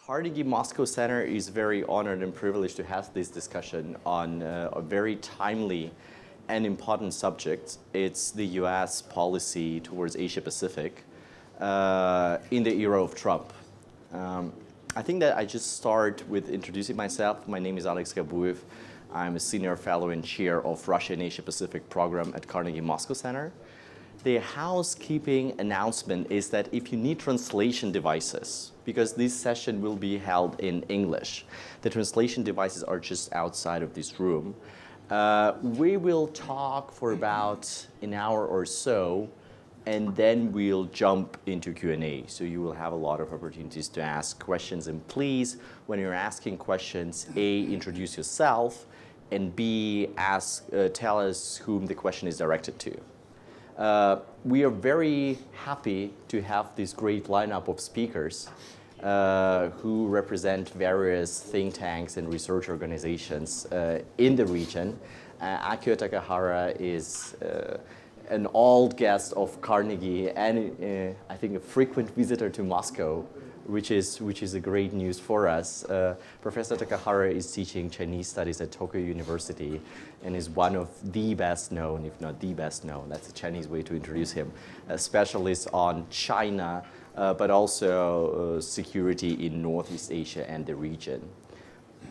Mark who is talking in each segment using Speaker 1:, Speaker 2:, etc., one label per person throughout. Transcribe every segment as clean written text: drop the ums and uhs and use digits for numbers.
Speaker 1: Carnegie Moscow Center is very honored and privileged to have this discussion on a very timely and important subject. It's the U.S. policy towards Asia-Pacific in the era of Trump. I think that I just start with introducing myself. My name is Alex Gabuev. I'm a senior fellow and chair of Russia and Asia-Pacific program at Carnegie Moscow Center. The housekeeping announcement is that if you need translation devices, because this session will be held in English, the translation devices are just outside of this room. We will talk for about an hour or so, and then we'll jump into Q&A. So you will have a lot of opportunities to ask questions. And please, when you're asking questions, A, introduce yourself, and B, tell us whom the question is directed to. We are very happy to have this great lineup of speakers who represent various think tanks and research organizations in the region. Akio Takahara is an old guest of Carnegie and I think a frequent visitor to Moscow, which is a great news for us. Professor Takahara is teaching Chinese studies at Tokyo University and is one of the best known, if not the best known, that's a Chinese way to introduce him, a specialist on China, but also security in Northeast Asia and the region.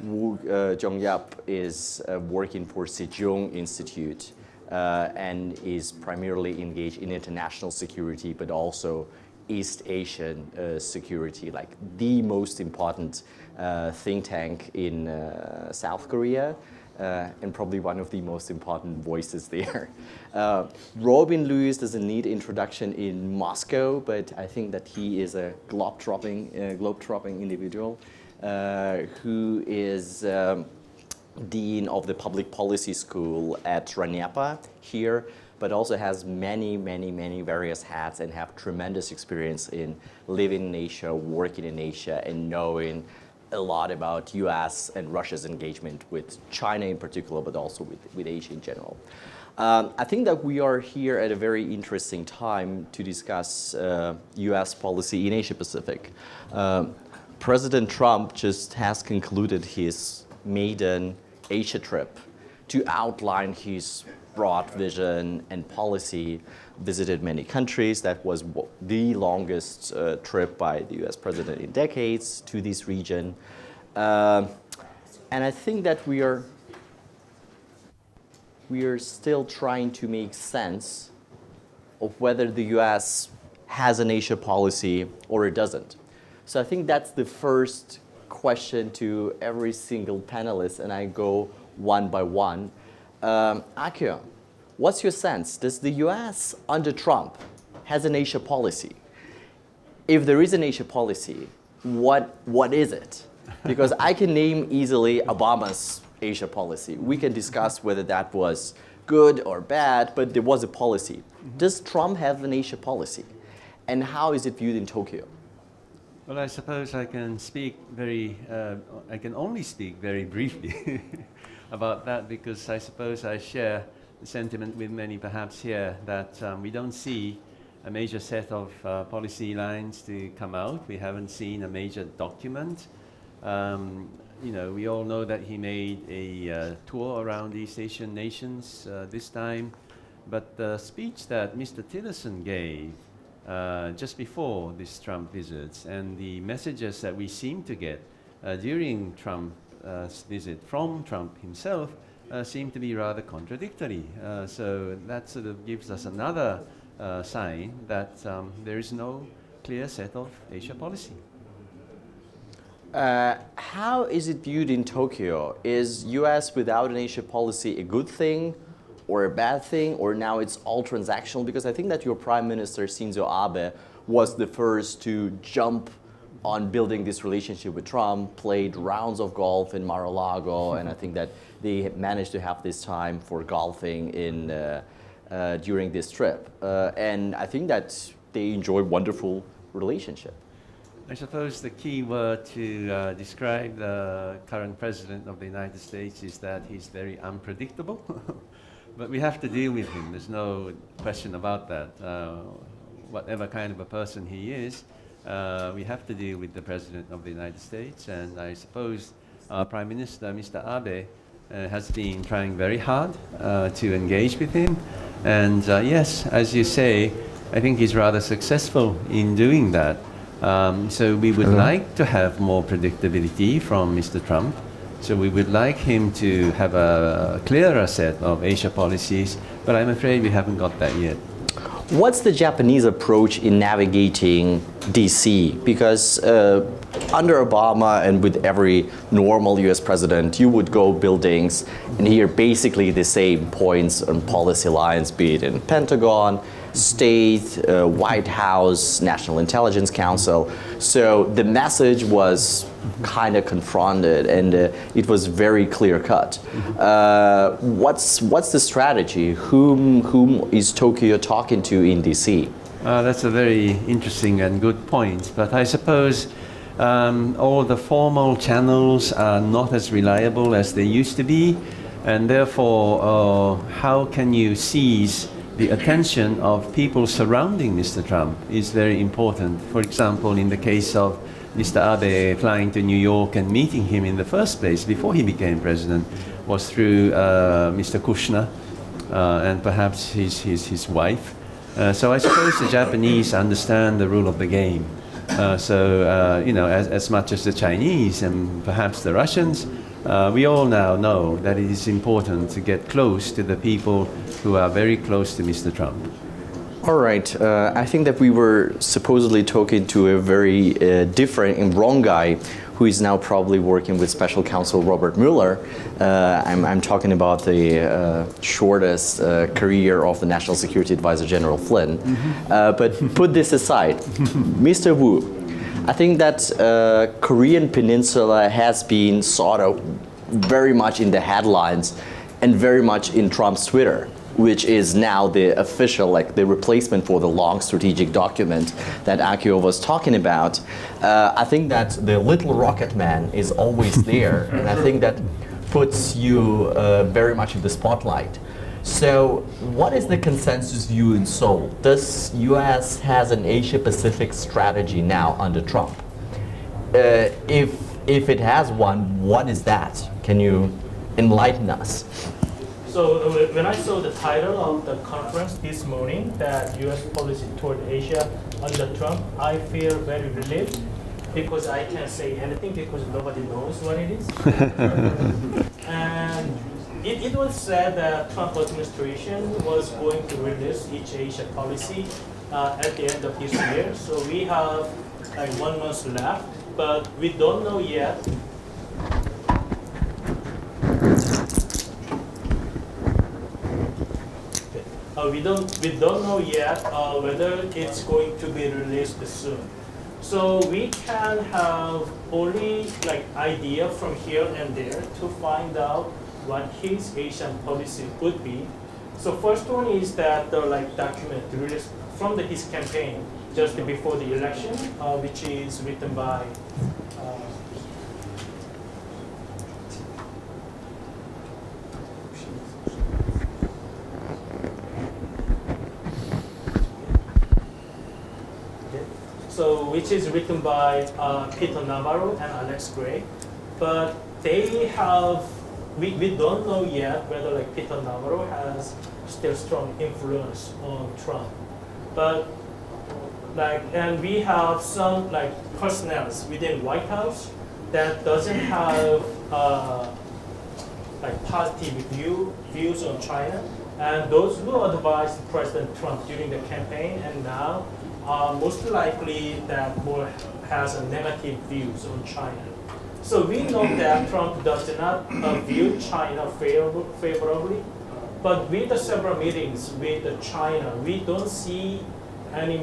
Speaker 1: Jung-Yeop is working for Sejong Institute and is primarily engaged in international security, but also East Asian security, like the most important think tank in South Korea, and probably one of the most important voices there. Robin Lewis doesn't need introduction in Moscow, but I think that he is a globe-trotting individual who is Dean of the Public Policy School at RANEPA here, but also has many various hats and have tremendous experience in living in Asia, working in Asia, and knowing a lot about US and Russia's engagement with China in particular, but also with Asia in general. I think that we are here at a very interesting time to discuss US policy in Asia-Pacific. President Trump just has concluded his maiden Asia trip to outline his broad vision and policy, visited many countries. That was the longest trip by the US president in decades to this region. And I think that we are still trying to make sense of whether the US has an Asia policy or it doesn't. So I think that's the first question to every single panelist, and I go one by one. Akio, what's your sense? Does the US under Trump has an Asia policy? If there is an Asia policy, what is it? Because I can name easily Obama's Asia policy. We can discuss whether that was good or bad, but there was a policy. Does Trump have an Asia policy? And how is it viewed in Tokyo?
Speaker 2: Well, I suppose I can only speak very briefly about that, because I suppose I share the sentiment with many perhaps here that we don't see a major set of policy lines to come out. We haven't seen a major document. We all know that he made a tour around East Asian nations this time, but the speech that Mr. Tillerson gave just before this Trump visits and the messages that we seem to get during Trump's visit from Trump himself seem to be rather contradictory. So that sort of gives us another sign that there is no clear set of Asia policy.
Speaker 1: How is it viewed in Tokyo? Is US without an Asia policy a good thing or a bad thing, or now it's all transactional? Because I think that your Prime Minister, Shinzo Abe, was the first to jump on building this relationship with Trump, played rounds of golf in Mar-a-Lago, and I think that they managed to have this time for golfing during this trip. And I think that they enjoy wonderful relationship.
Speaker 2: I suppose the key word to describe the current president of the United States is that he's very unpredictable. But we have to deal with him. There's no question about that. Whatever kind of a person he is, we have to deal with the President of the United States, and I suppose our Prime Minister, Mr. Abe, has been trying very hard to engage with him. And yes, as you say, I think he's rather successful in doing that. So we would like to have more predictability from Mr. Trump. So we would like him to have a clearer set of Asia policies, but I'm afraid we haven't got that yet.
Speaker 1: What's the Japanese approach in navigating DC? Because under Obama and with every normal US president, you would go buildings and hear basically the same points on policy lines, be it in Pentagon, State, White House, National Intelligence Council. So the message was kind of confronted, and it was very clear cut. What's the strategy? Whom is Tokyo talking to in DC?
Speaker 2: That's a very interesting and good point. But I suppose all the formal channels are not as reliable as they used to be, and therefore, how can you seize the attention of people surrounding Mr. Trump is very important. For example, in the case of Mr. Abe flying to New York and meeting him in the first place before he became president was through Mr. Kushner and perhaps his wife. So I suppose the Japanese understand the rule of the game. You know, as much as the Chinese and perhaps the Russians, we all now know that it is important to get close to the people who are very close to Mr. Trump.
Speaker 1: All right. I think that we were supposedly talking to a very different and wrong guy who is now probably working with Special Counsel Robert Mueller. I'm talking about the shortest career of the National Security Advisor General Flynn. But put this aside, Mr. Wu, I think that Korean Peninsula has been sort of very much in the headlines and very much in Trump's Twitter, which is now the official, like the replacement for the long strategic document that Akio was talking about. I think that the little rocket man is always there, and I think that puts you very much in the spotlight. So what is the consensus view in Seoul? Does US has an Asia-Pacific strategy now under Trump? If it has one, what is that? Can you enlighten us?
Speaker 3: So when I saw the title of the conference this morning, that U.S. policy toward Asia under Trump, I feel very relieved because I can't say anything because nobody knows what it is. And it was said that Trump administration was going to release each Asia policy at the end of this year. So we have like 1 month left, but we don't know yet. We don't know yet whether it's going to be released soon. So we can have only like idea from here and there to find out what his Asian policy would be. So first one is that the like document released from his campaign just before the election, which is written by which is written by Peter Navarro and Alex Gray, but they have, we don't know yet whether like Peter Navarro has still strong influence on Trump, but like, and we have some like personnel within White House that doesn't have like positive views on China, and those who advised President Trump during the campaign and now most likely that more has a negative views on China. So we know that Trump does not view China favorably, but with the several meetings with China, we don't see any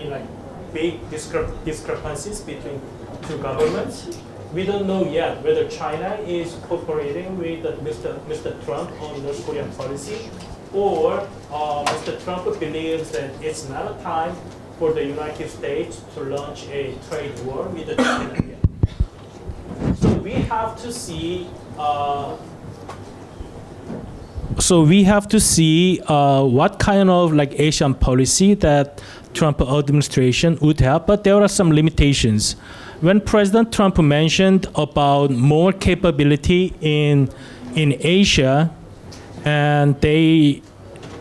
Speaker 3: like big discrepancies between two governments. We don't know yet whether China is cooperating with Mr. Trump on North Korean policy, or Mr. Trump believes that it's not a time for the United States to launch a trade war with China yet. So we have to see
Speaker 4: So we have to see what kind of like Asian policy that Trump administration would have, but there are some limitations. When President Trump mentioned about more capability in Asia, and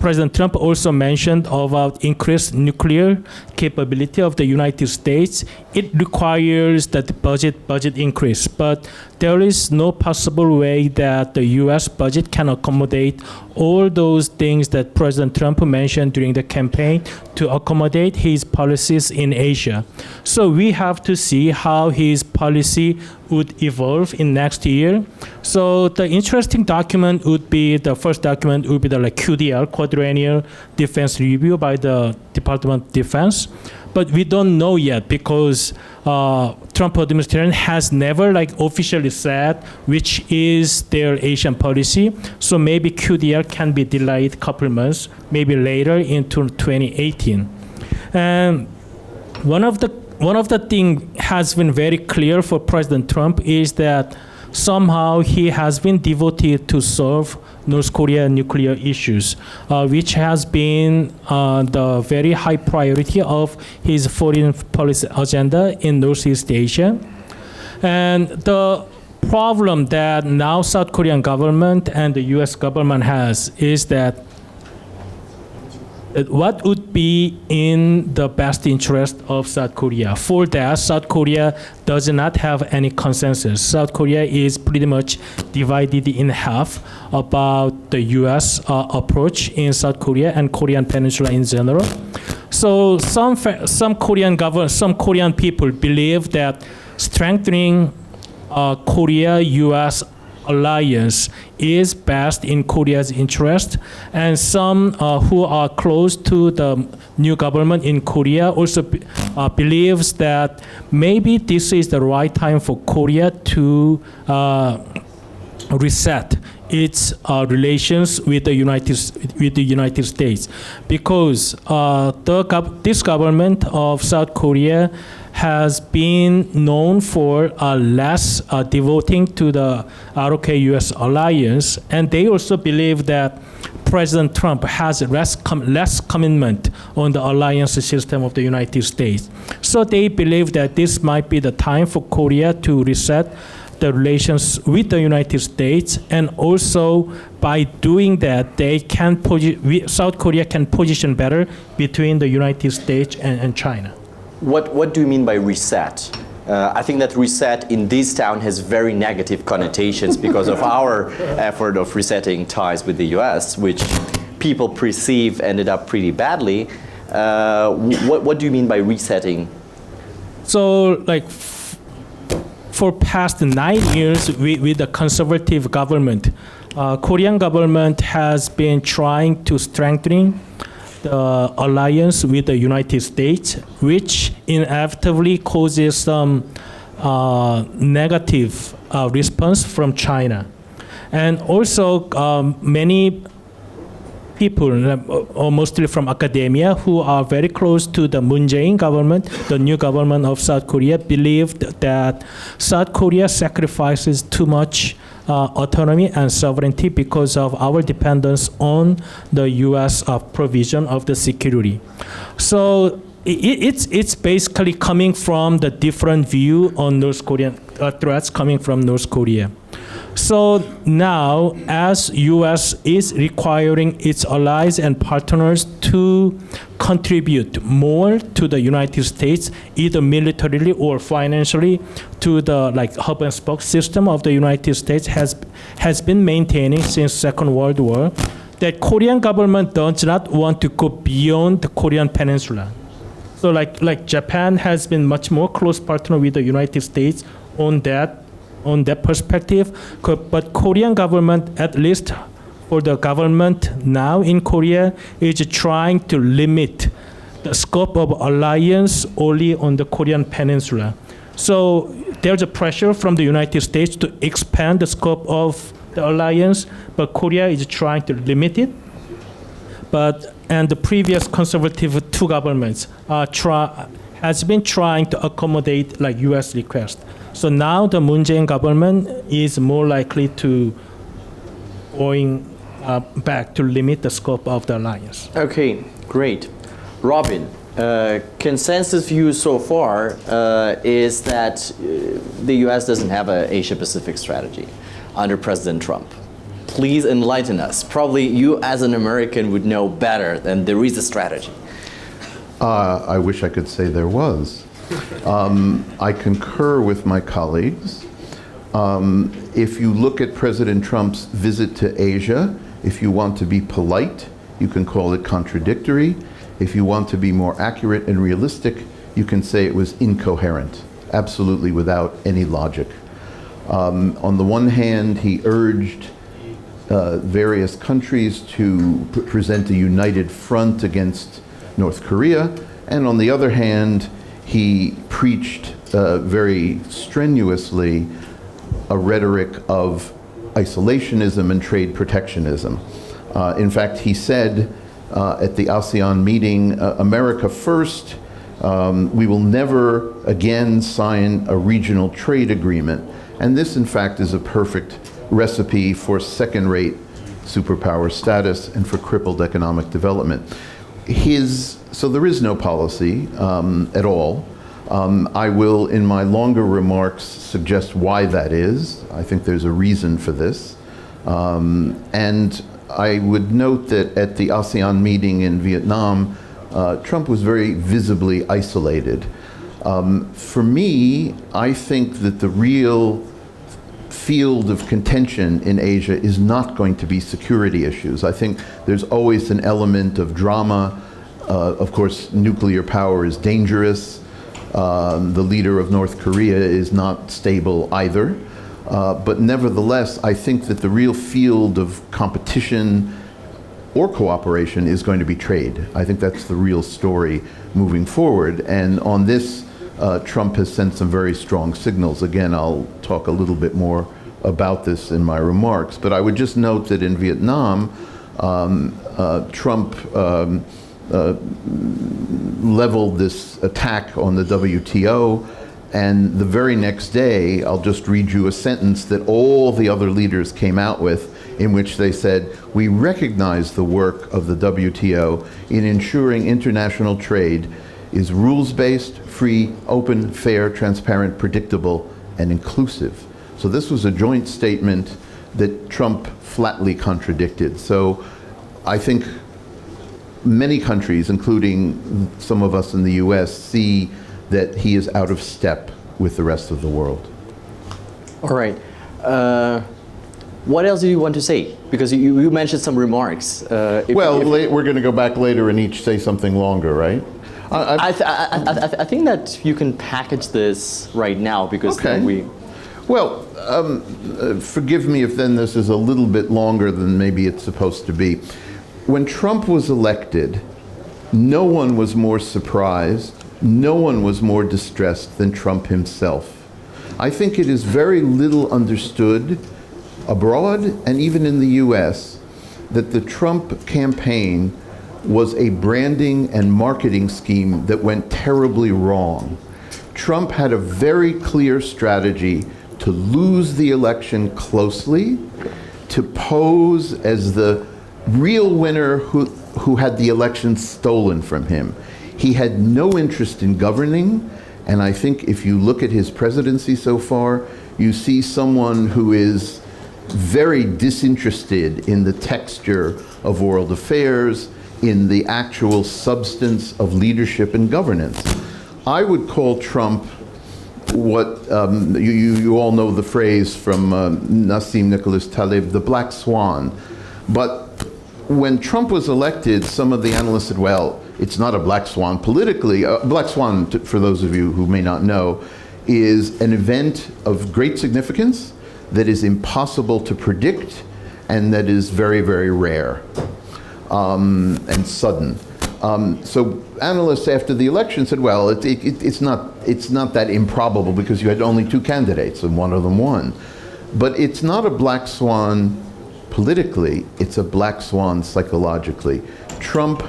Speaker 4: President Trump also mentioned about increased nuclear capability of the United States, it requires that the budget increase. But there is no possible way that the U.S. budget can accommodate all those things that President Trump mentioned during the campaign to accommodate his policies in Asia. So we have to see how his policy would evolve in next year. So the interesting document would be, the first document would be the like QDR, Quadrennial Defense Review by the Department of Defense. But we don't know yet because Trump administration has never like officially said which is their Asian policy. So maybe QDR can be delayed a couple months, maybe later into 2018. And one of the thing has been very clear for President Trump is that somehow he has been devoted to solve North Korea nuclear issues, which has been the very high priority of his foreign policy agenda in Northeast Asia. And the problem that now South Korean government and the US government has is that what would be in the best interest of South Korea. For that, South Korea does not have any consensus. South Korea is pretty much divided in half about the U.S. Approach in South Korea and Korean Peninsula in general. So some Korean people believe that strengthening Korea-U.S. alliance is best in Korea's interest, and some who are close to the new government in Korea also believes that maybe this is the right time for Korea to reset its relations with the United States, because this government of South Korea has been known for less devoting to the ROK-US alliance, and they also believe that President Trump has less commitment on the alliance system of the United States. So they believe that this might be the time for Korea to reset the relations with the United States, and also by doing that, South Korea can position better between the United States and China.
Speaker 1: What do you mean by reset? I think that reset in this town has very negative connotations because of our effort of resetting ties with the US, which people perceive ended up pretty badly. What do you mean by resetting?
Speaker 4: So, like, for past 9 years with the conservative government, Korean government has been trying to strengthen the alliance with the United States, which inevitably causes some negative response from China. And also many people, mostly from academia, who are very close to the Moon Jae-in government, the new government of South Korea, believed that South Korea sacrifices too much autonomy and sovereignty because of our dependence on the U.S. provision of the security. So it's basically coming from the different view on North Korean threats coming from North Korea. So now, as U.S. is requiring its allies and partners to contribute more to the United States, either militarily or financially, to the hub and spoke system of the United States has been maintaining since Second World War, that Korean government does not want to go beyond the Korean Peninsula. So like Japan has been much more close partner with the United States on that perspective, but Korean government, at least for the government now in Korea, is trying to limit the scope of alliance only on the Korean Peninsula. So there's a pressure from the United States to expand the scope of the alliance, but Korea is trying to limit it. And the previous conservative two governments has been trying to accommodate U.S. request. So now the Moon Jae-in government is more likely to going back to limit the scope of the alliance.
Speaker 1: Okay, great. Robin, consensus view so far is that the U.S. doesn't have an Asia-Pacific strategy under President Trump. Please enlighten us. Probably you as an American would know better than there is a strategy.
Speaker 5: I wish I could say there was. I concur with my colleagues. If you look at President Trump's visit to Asia, if you want to be polite, you can call it contradictory. If you want to be more accurate and realistic, you can say it was incoherent, absolutely without any logic. On the one hand, he urged various countries to present a united front against North Korea, and on the other hand, he preached very strenuously a rhetoric of isolationism and trade protectionism. In fact, he said at the ASEAN meeting, America first, we will never again sign a regional trade agreement. And this, in fact, is a perfect recipe for second-rate superpower status and for crippled economic development. So there is no policy at all. I will, in my longer remarks, suggest why that is. I think there's a reason for this. And I would note that at the ASEAN meeting in Vietnam, Trump was very visibly isolated. For me, I think that the real field of contention in Asia is not going to be security issues. I think there's always an element of drama. Of course, nuclear power is dangerous. The leader of North Korea is not stable either. But nevertheless, I think that the real field of competition or cooperation is going to be trade. I think that's the real story moving forward. And on this, Trump has sent some very strong signals. Again, I'll talk a little bit more about this in my remarks. But I would just note that in Vietnam, Trump leveled this attack on the WTO, and the very next day, I'll just read you a sentence that all the other leaders came out with, in which they said, we recognize the work of the WTO in ensuring international trade is rules-based, free, open, fair, transparent, predictable, and inclusive. So this was a joint statement that Trump flatly contradicted. So I think many countries, including some of us in the US, see that he is out of step with the rest of the world.
Speaker 1: All right. What else do you want to say? Because you mentioned some remarks.
Speaker 5: We're going to go back later and each say something longer, right?
Speaker 1: I think that you can package this right now because
Speaker 5: okay.
Speaker 1: then we...
Speaker 5: Well, forgive me if then this is a little bit longer than maybe it's supposed to be. When Trump was elected, no one was more surprised, no one was more distressed than Trump himself. I think it is very little understood abroad and even in the US that the Trump campaign was a branding and marketing scheme that went terribly wrong. Trump had a very clear strategy to lose the election closely, to pose as the real winner who had the election stolen from him. He had no interest in governing, and I think if you look at his presidency so far, you see someone who is very disinterested in the texture of world affairs, in the actual substance of leadership and governance. I would call Trump what, you all know the phrase from Nassim Nicholas Taleb, the black swan. But when Trump was elected, some of the analysts said, well, it's not a black swan politically. Black swan, for those of you who may not know, is an event of great significance that is impossible to predict and that is very, very rare and sudden. So analysts after the election said, well, it's not that improbable because you had only two candidates and one of them won. But it's not a black swan politically, it's a black swan psychologically. Trump,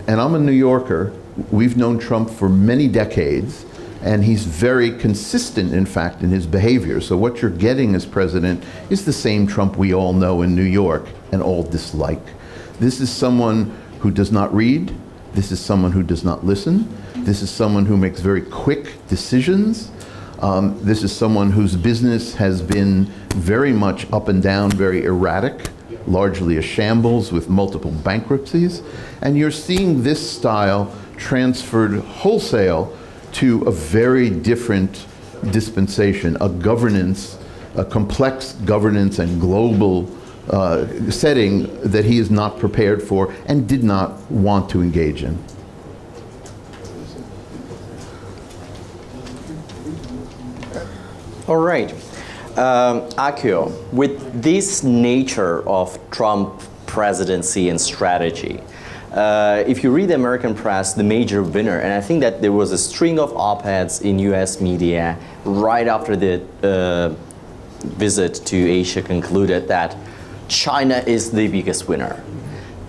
Speaker 5: and I'm a New Yorker, we've known Trump for many decades. And he's very consistent, in fact, in his behavior. So what you're getting as president is the same Trump we all know in New York and all dislike. This is someone who does not read. This is someone who does not listen. This is someone who makes very quick decisions. This is someone whose business has been very much up and down, very erratic, largely a shambles with multiple bankruptcies. And you're seeing this style transferred wholesale to a very different dispensation, a governance, a complex governance and global setting that he is not prepared for and did not want to engage in.
Speaker 1: All right. Akio, with this nature of Trump presidency and strategy, if you read the American press, the major winner, and I think that there was a string of op-eds in US media right after the visit to Asia concluded that China is the biggest winner.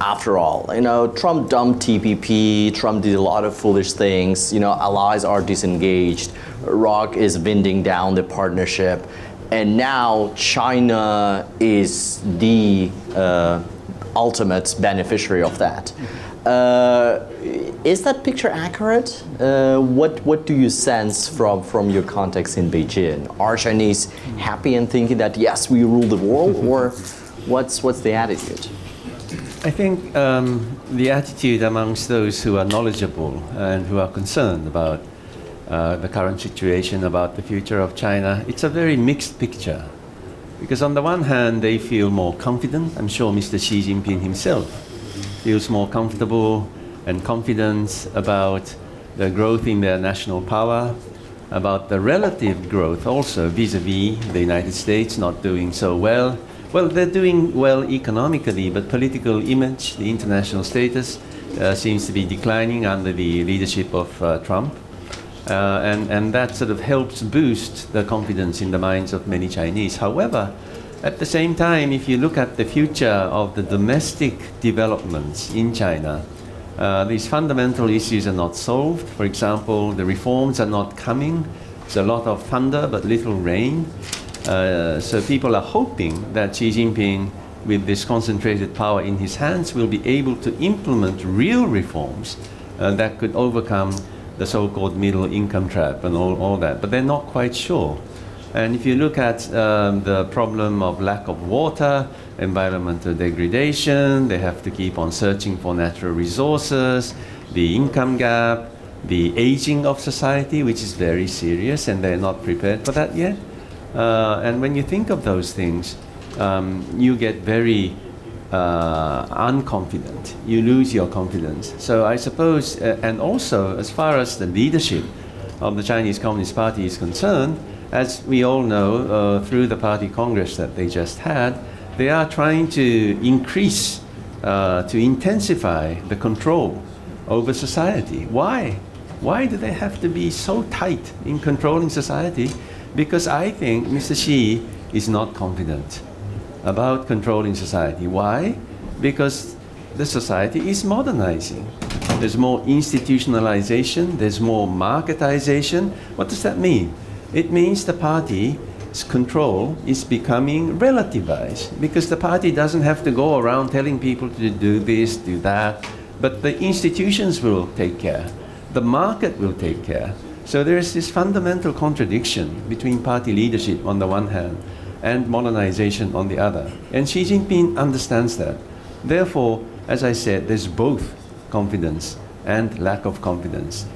Speaker 1: After all, you know, Trump dumped TPP, Trump did a lot of foolish things, you know, allies are disengaged, Iraq is winding down the partnership, and now China is the ultimate beneficiary of that. Is that picture accurate? What do you sense from your context in Beijing? Are Chinese happy and thinking that yes, we rule the world, or what's the attitude?
Speaker 2: I think the attitude amongst those who are knowledgeable and who are concerned about the current situation, about the future of China, it's a very mixed picture. Because on the one hand, they feel more confident. I'm sure Mr. Xi Jinping himself feels more comfortable and confident about the growth in their national power, about the relative growth also vis-a-vis the United States not doing so well. Well, they're doing well economically, but political image, the international status, seems to be declining under the leadership of Trump. And that sort of helps boost the confidence in the minds of many Chinese. However, at the same time, if you look at the future of the domestic developments in China, these fundamental issues are not solved. For example, the reforms are not coming. There's a lot of thunder but little rain. So people are hoping that Xi Jinping, with this concentrated power in his hands, will be able to implement real reforms that could overcome the so-called middle income trap and all that. But they're not quite sure. And if you look at the problem of lack of water, environmental degradation, they have to keep on searching for natural resources, the income gap, the aging of society, which is very serious, and they're not prepared for that yet. And when you think of those things, you get very unconfident. You lose your confidence. So I suppose, and also as far as the leadership of the Chinese Communist Party is concerned, as we all know through the party congress that they just had, they are trying to increase, to intensify the control over society. Why? Why do they have to be so tight in controlling society? Because I think Mr. Xi is not confident about controlling society. Why? Because the society is modernizing. There's more institutionalization, there's more marketization. What does that mean? It means the party's control is becoming relativized, because the party doesn't have to go around telling people to do this, do that, but the institutions will take care. The market will take care. So there is this fundamental contradiction between party leadership on the one hand and modernization on the other. And Xi Jinping understands that. Therefore, as I said, there's both confidence and lack of confidence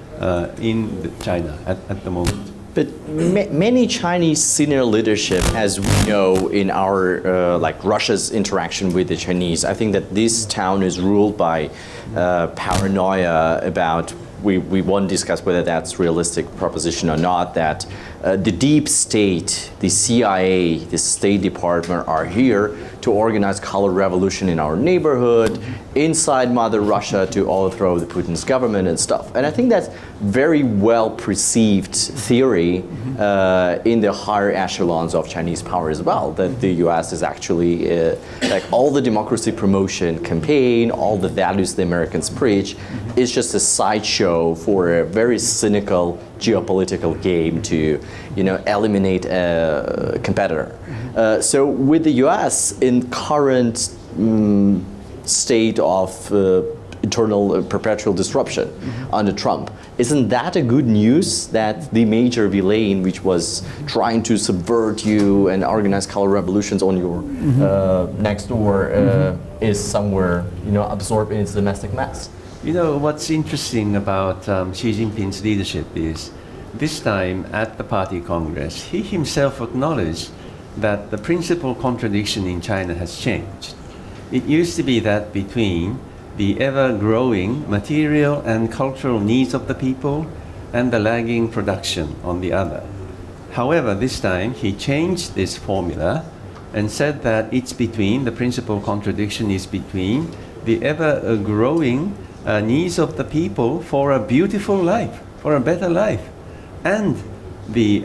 Speaker 2: in China at the moment.
Speaker 1: But many Chinese senior leadership, as we know in our, like Russia's interaction with the Chinese, I think that this town is ruled by paranoia about, we won't discuss whether that's realistic proposition or not, that the deep state, the CIA, the State Department are here to organize color revolution in our neighborhood, inside Mother Russia to overthrow the Putin's government and stuff. And I think that's very well perceived theory in the higher echelons of Chinese power as well, that the US is actually, like all the democracy promotion campaign, all the values the Americans preach, is just a sideshow show for a very cynical geopolitical game to, eliminate a competitor. So with the U.S. in current state of internal perpetual disruption under Trump, isn't that a good news that the major villain, which was trying to subvert you and organize color revolutions on your next door, is somewhere, absorbed in its domestic mess?
Speaker 2: What's interesting about Xi Jinping's leadership is this time at the party congress, he himself acknowledged that the principal contradiction in China has changed. It used to be that between the ever-growing material and cultural needs of the people and the lagging production on the other. However, this time he changed this formula and said that the principal contradiction is between the ever-growing needs of the people for a beautiful life, for a better life, and the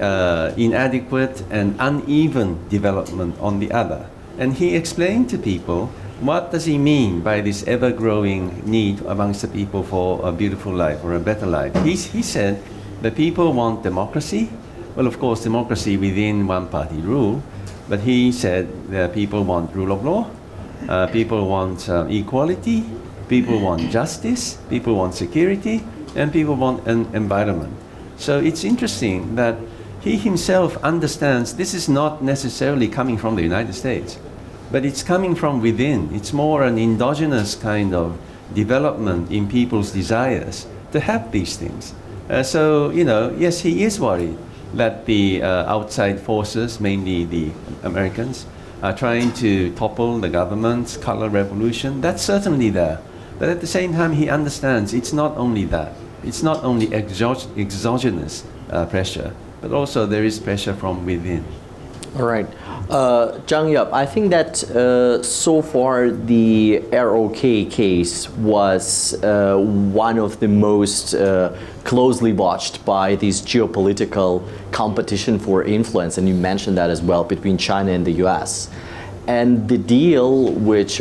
Speaker 2: inadequate and uneven development on the other. And he explained to people, what does he mean by this ever-growing need amongst the people for a beautiful life or a better life? He said the people want democracy. Well, of course, democracy within one-party rule. But he said the people want rule of law, people want equality, people want justice, people want security, and people want an environment. So it's interesting that he himself understands this is not necessarily coming from the United States, but it's coming from within. It's more an endogenous kind of development in people's desires to have these things. So, yes, he is worried that the outside forces, mainly the Americans, are trying to topple the government's color revolution. That's certainly there. But at the same time, he understands it's not only that. It's not only exogenous pressure, but also there is pressure from within.
Speaker 1: All right. Jung-Yeop, I think that so far the ROK case was one of the most closely watched by this geopolitical competition for influence, and you mentioned that as well, between China and the US. And the deal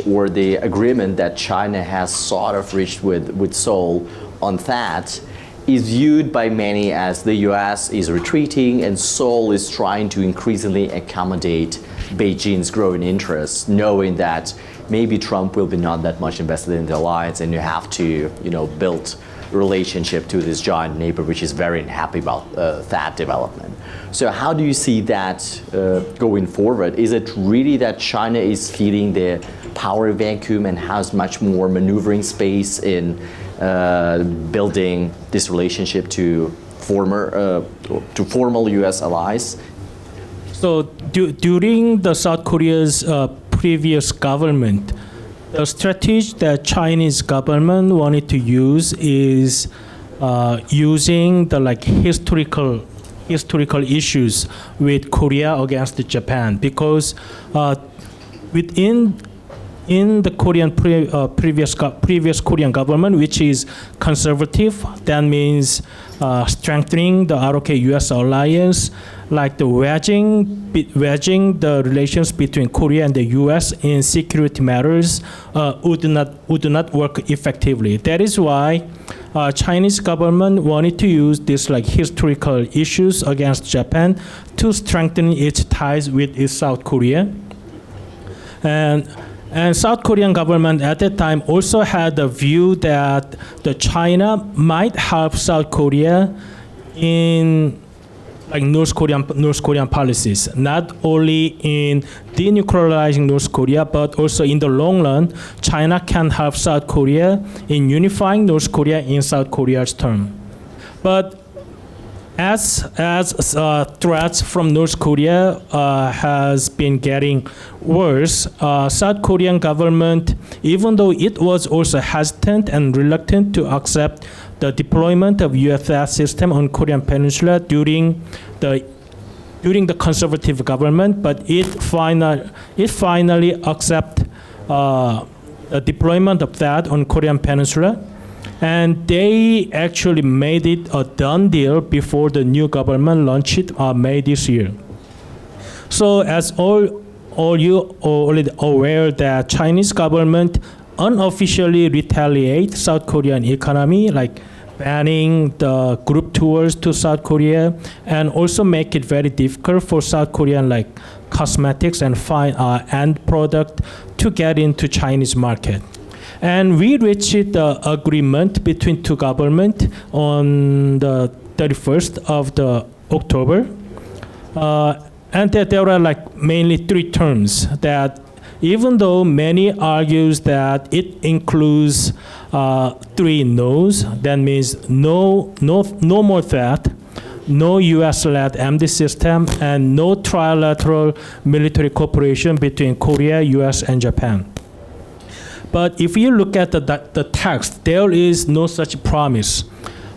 Speaker 1: or the agreement that China has sort of reached with Seoul on that is viewed by many as the US is retreating and Seoul is trying to increasingly accommodate Beijing's growing interests, knowing that maybe Trump will be not that much invested in the alliance and you have to, build a relationship to this giant neighbor which is very unhappy about that development. So how do you see that going forward? Is it really that China is feeling the power vacuum and has much more maneuvering space in building this relationship to formal U.S. allies?
Speaker 4: So during the South Korea's previous government, the strategy that Chinese government wanted to use is using the historical issues with Korea against Japan, because in the previous Korean government, which is conservative, that means strengthening the ROK-US alliance, like the wedging the relations between Korea and the US in security matters would not work effectively. That is why Chinese government wanted to use these historical issues against Japan to strengthen its ties with South Korea. And South Korean government at that time also had the view that the China might help South Korea in North Korean policies, not only in denuclearizing North Korea, but also in the long run, China can help South Korea in unifying North Korea in South Korea's term. But as threats from North Korea has been getting worse, South Korean government, even though it was also hesitant and reluctant to accept the deployment of USS system on Korean Peninsula during the conservative government, but it finally accepted the deployment of that on Korean Peninsula. And they actually made it a done deal before the new government launched it May this year. So as all you already aware that Chinese government unofficially retaliate South Korean economy, banning the group tours to South Korea, and also make it very difficult for South Korean like cosmetics and fine end product to get into Chinese market. And we reached the agreement between two governments on the 31st of the October. And that there are like mainly three terms that even though many argues that it includes three no's, that means no more that, no U.S.-led MD system, and no trilateral military cooperation between Korea, U.S., and Japan. But if you look at the text, there is no such promise.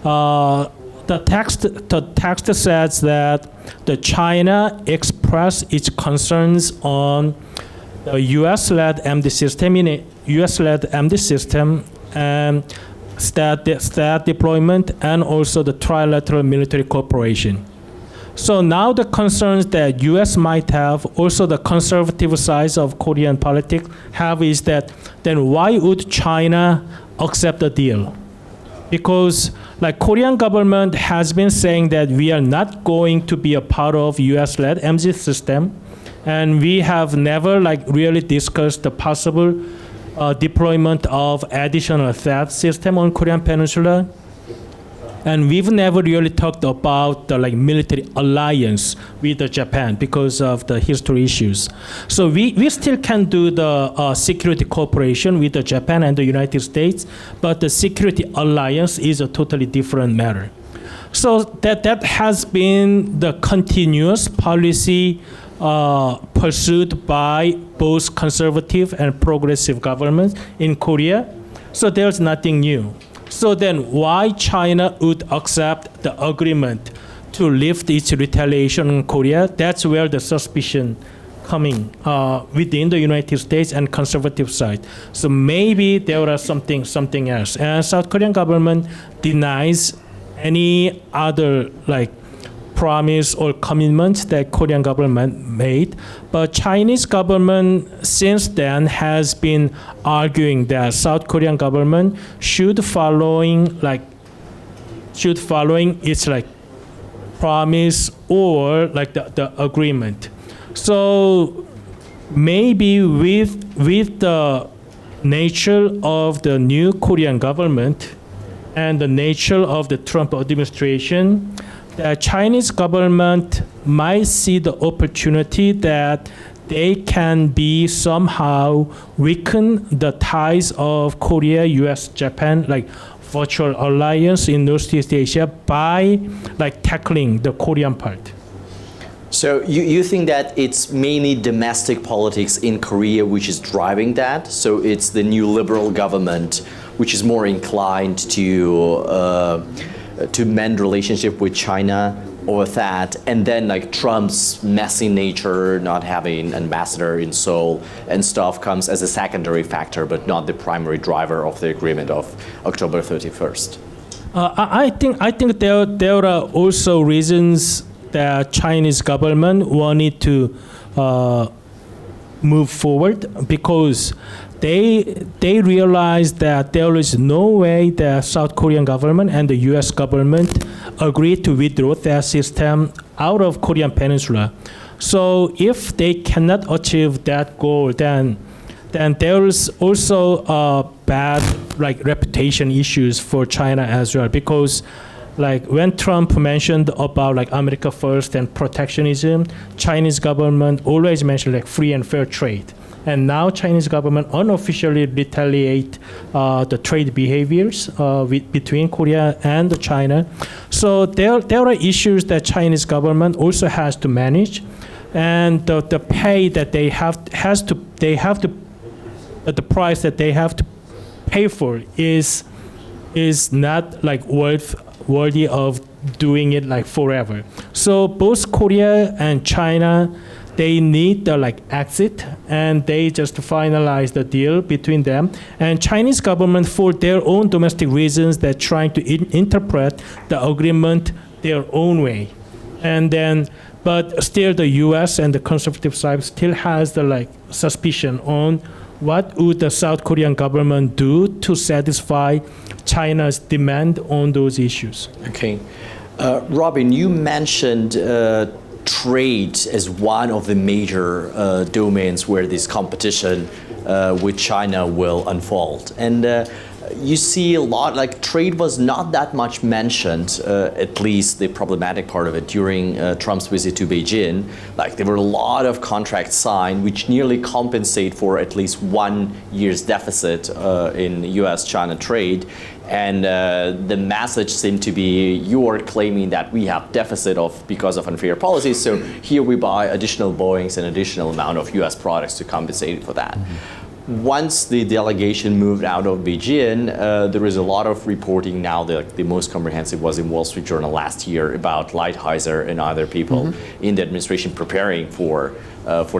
Speaker 4: The text says that the China expressed its concerns on the U.S.-led MD system and stat deployment, and also the trilateral military cooperation. So now the concerns that U.S. might have, also the conservative side of Korean politics have, is that then why would China accept the deal? Because like Korean government has been saying that we are not going to be a part of U.S.-led MZ system, and we have never like really discussed the possible deployment of additional THAAD system on Korean Peninsula. And we've never really talked about the like military alliance with Japan because of the history issues. So we still can do the security cooperation with Japan and the United States, but the security alliance is a totally different matter. So that has been the continuous policy pursued by both conservative and progressive governments in Korea. So there's nothing new. So then why China would accept the agreement to lift its retaliation in Korea? That's where the suspicion coming within the United States and conservative side. So maybe there was something else. And South Korean government denies any other like promise or commitments that Korean government made, but Chinese government since then has been arguing that South Korean government should following its like promise or like the agreement. So maybe with the nature of the new Korean government and the nature of the Trump administration, the Chinese government might see the opportunity that they can be somehow weaken the ties of Korea, US, Japan, like virtual alliance in Northeast Asia by like tackling the Korean part.
Speaker 1: So you think that it's mainly domestic politics in Korea which is driving that? So it's the new liberal government which is more inclined to mend relationship with China or that, and then like Trump's messy nature, not having ambassador in Seoul and stuff comes as a secondary factor, but not the primary driver of the agreement of October 31st.
Speaker 4: I think there are also reasons that Chinese government wanted to move forward, because they realized that there is no way the South Korean government and the U.S. government agreed to withdraw that system out of Korean Peninsula. So if they cannot achieve that goal, then there is also bad like reputation issues for China as well, because like when Trump mentioned about like America first and protectionism, Chinese government always mentioned like free and fair trade. And now Chinese government unofficially retaliate the trade behaviors between Korea and China. So there are issues that Chinese government also has to manage, and the pay that the price that they have to pay for is not like worthy of doing it like forever. So both Korea and China, they need the like exit, and they just finalize the deal between them. And Chinese government, for their own domestic reasons, they're trying to interpret the agreement their own way. And then, but still the U.S. and the conservative side still has the like suspicion on what would the South Korean government do to satisfy China's demand on those issues?
Speaker 1: Okay. Robin, you mentioned trade as one of the major domains where this competition with China will unfold. And you see a lot, like trade was not that much mentioned, at least the problematic part of it, during Trump's visit to Beijing. Like there were a lot of contracts signed which nearly compensate for at least 1 year's deficit in US-China trade. And the message seemed to be, you are claiming that we have deficit because of unfair policies, so here we buy additional Boeings and additional amount of US products to compensate for that. Once the delegation moved out of Beijing, there is a lot of reporting now. The most comprehensive was in Wall Street Journal last year about Lighthizer and other people in the administration preparing for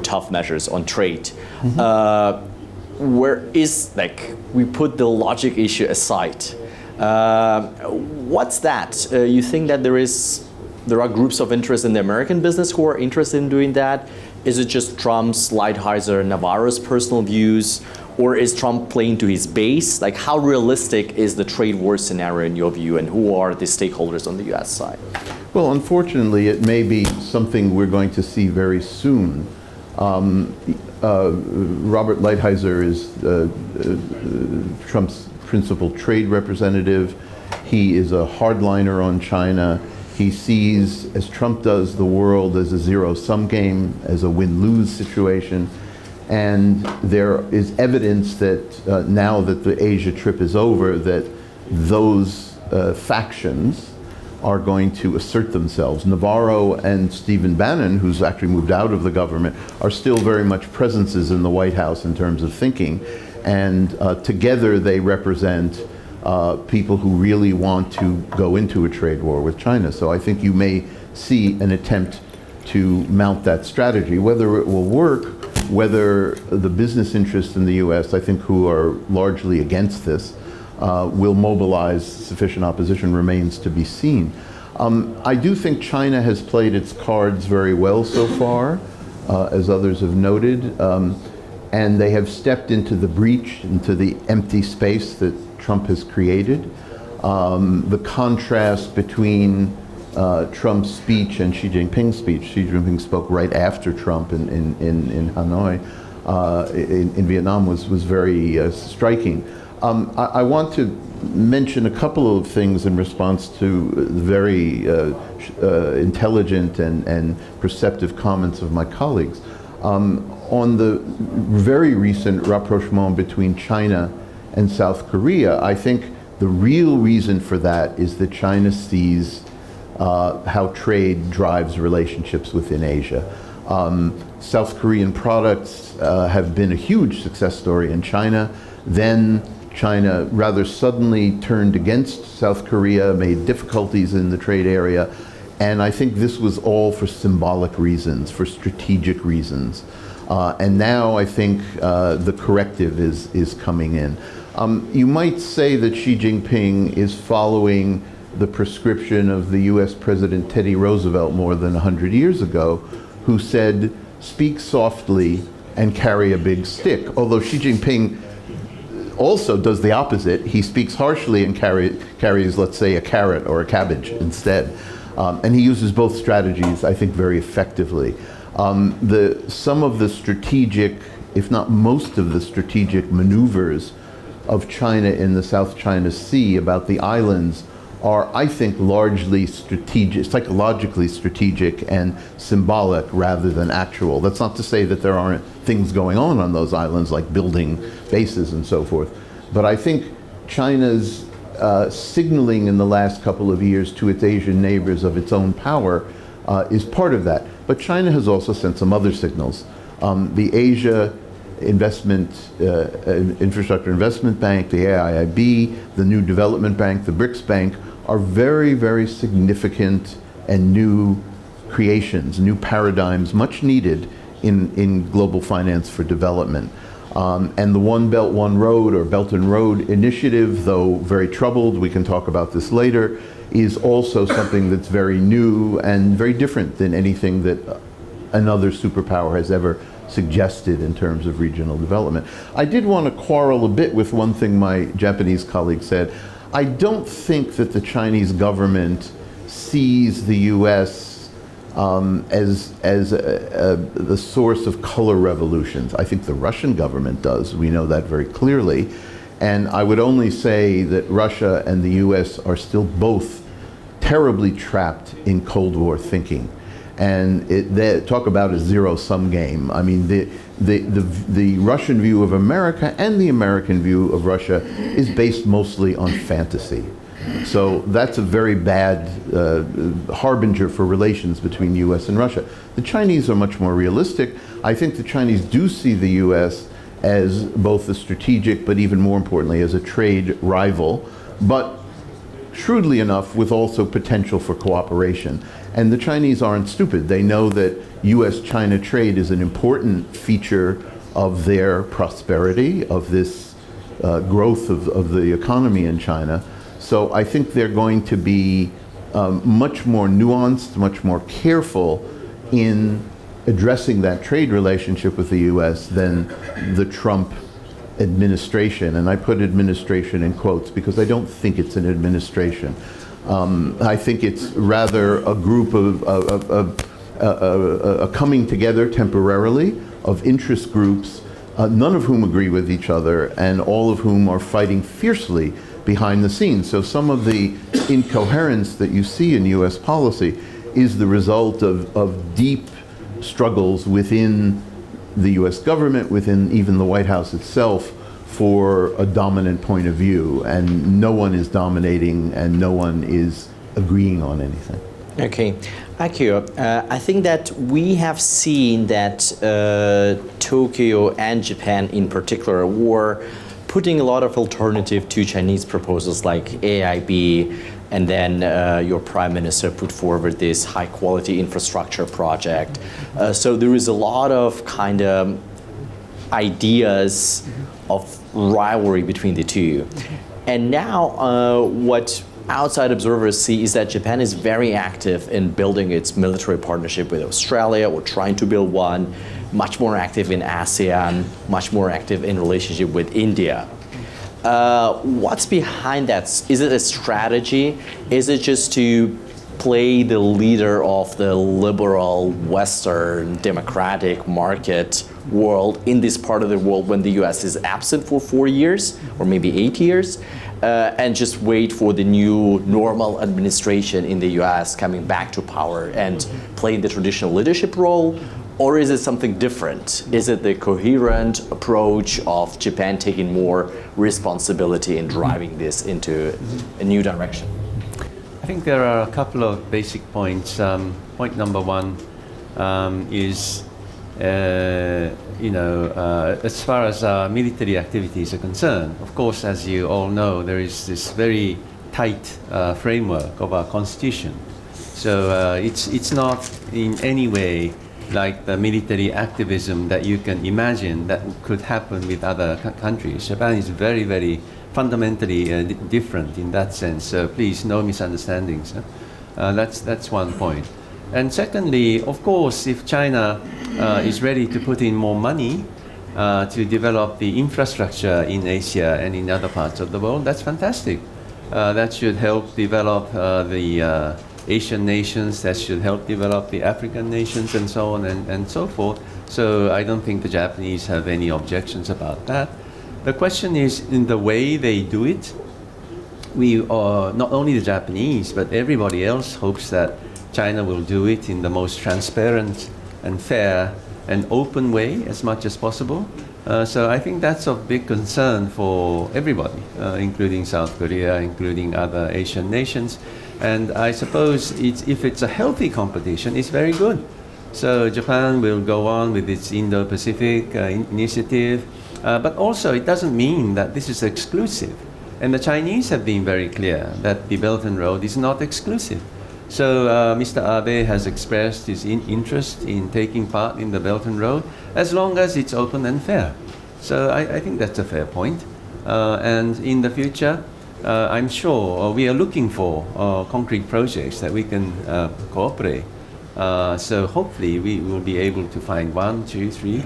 Speaker 1: tough measures on trade. Where is, like, we put the logic issue aside. What's that? You think that there are groups of interest in the American business who are interested in doing that? Is it just Trump's, Lighthizer, Navarro's personal views? Or is Trump playing to his base? Like, how realistic is the trade war scenario in your view, and who are the stakeholders on the US side?
Speaker 5: Well, unfortunately, it may be something we're going to see very soon. Robert Lighthizer is Trump's principal trade representative. He is a hardliner on China. He sees, as Trump does, the world as a zero-sum game, as a win-lose situation. And there is evidence that now that the Asia trip is over, that those factions are going to assert themselves. Navarro and Stephen Bannon, who's actually moved out of the government, are still very much presences in the White House in terms of thinking. And together they represent people who really want to go into a trade war with China. So I think you may see an attempt to mount that strategy. Whether it will work, whether the business interests in the US, I think, who are largely against this, will mobilize sufficient opposition remains to be seen. I do think China has played its cards very well so far, as others have noted, and they have stepped into the breach, into the empty space that Trump has created. The contrast between Trump's speech and Xi Jinping's speech. Xi Jinping spoke right after Trump in Hanoi, in Vietnam, was very striking. I want to mention a couple of things in response to the very intelligent and perceptive comments of my colleagues. On the very recent rapprochement between China and South Korea, I think the real reason for that is that China sees how trade drives relationships within Asia. South Korean products have been a huge success story in China. Then China rather suddenly turned against South Korea, made difficulties in the trade area, and I think this was all for symbolic reasons, for strategic reasons. And now I think the corrective is coming in. You might say that Xi Jinping is following the prescription of the US President Teddy Roosevelt more than 100 years ago, who said, speak softly and carry a big stick. Although Xi Jinping also does the opposite. He speaks harshly and carries, let's say, a carrot or a cabbage instead. And he uses both strategies, I think, very effectively. Some of the strategic, if not most of the strategic maneuvers of China in the South China Sea about the islands are, I think, largely strategic, psychologically strategic and symbolic rather than actual. That's not to say that there aren't things going on those islands, like building bases and so forth. But I think China's signaling in the last couple of years to its Asian neighbors of its own power is part of that. But China has also sent some other signals. The Asia Infrastructure Investment Bank, the AIIB, the New Development Bank, the BRICS Bank, are very, very significant and new creations, new paradigms, much needed in global finance for development. And the One Belt, One Road, or Belt and Road initiative, though very troubled, we can talk about this later, is also something that's very new and very different than anything that another superpower has ever suggested in terms of regional development. I did want to quarrel a bit with one thing my Japanese colleague said. I don't think that the Chinese government sees the U.S. As the source of color revolutions. I think the Russian government does. We know that very clearly. And I would only say that Russia and the U.S. are still both terribly trapped in Cold War thinking. And they talk about a zero-sum game. I mean, the Russian view of America and the American view of Russia is based mostly on fantasy. So that's a very bad harbinger for relations between the U.S. and Russia. The Chinese are much more realistic. I think the Chinese do see the U.S. as both a strategic, but even more importantly, as a trade rival, but shrewdly enough with also potential for cooperation. And the Chinese aren't stupid. They know that U.S.-China trade is an important feature of their prosperity, of this growth of the economy in China. So I think they're going to be much more nuanced, much more careful in addressing that trade relationship with the U.S. than the Trump administration. And I put administration in quotes because I don't think it's an administration. I think it's rather a group of a coming together temporarily of interest groups, none of whom agree with each other and all of whom are fighting fiercely behind the scenes. So some of the incoherence that you see in U.S. policy is the result of deep struggles within the U.S. government, within even the White House itself, for a dominant point of view. And no one is dominating and no one is agreeing on anything.
Speaker 1: Okay. Akio, I think that we have seen that Tokyo and Japan in particular were putting a lot of alternative to Chinese proposals like AIB, and then your prime minister put forward this high quality infrastructure project. So there is a lot of kind of ideas of rivalry between the two. And now what outside observers see is that Japan is very active in building its military partnership with Australia, or trying to build one, much more active in ASEAN, much more active in relationship with India. What's behind that? Is it a strategy? Is it just to play the leader of the liberal, Western, democratic market world in this part of the world when the US is absent for 4 years or maybe 8 years, and just wait for the new normal administration in the US coming back to power and playing the traditional leadership role? Or is it something different? Is it the coherent approach of Japan taking more responsibility in driving this into a new direction?
Speaker 2: I think there are a couple of basic points. Point number one is, as far as military activities are concerned, of course, as you all know, there is this very tight framework of our constitution. So it's not in any way like the military activism that you can imagine that could happen with other countries. Japan is very, very fundamentally different in that sense. So please, no misunderstandings. That's one point. And secondly, of course, if China is ready to put in more money to develop the infrastructure in Asia and in other parts of the world, that's fantastic. That should help develop the Asian nations, that should help develop the African nations, and so on and so forth. So I don't think the Japanese have any objections about that. The question is in the way they do it. We are, not only the Japanese, but everybody else hopes that China will do it in the most transparent and fair and open way as much as possible. So I think that's of big concern for everybody, including South Korea, including other Asian nations. And I suppose if it's a healthy competition, it's very good. So Japan will go on with its Indo-Pacific initiative, but also it doesn't mean that this is exclusive. And the Chinese have been very clear that the Belt and Road is not exclusive. So Mr. Abe has expressed his interest in taking part in the Belt and Road as long as it's open and fair. So I think that's a fair point. And in the future, I'm sure we are looking for concrete projects that we can cooperate So hopefully we will be able to find 1, 2, 3,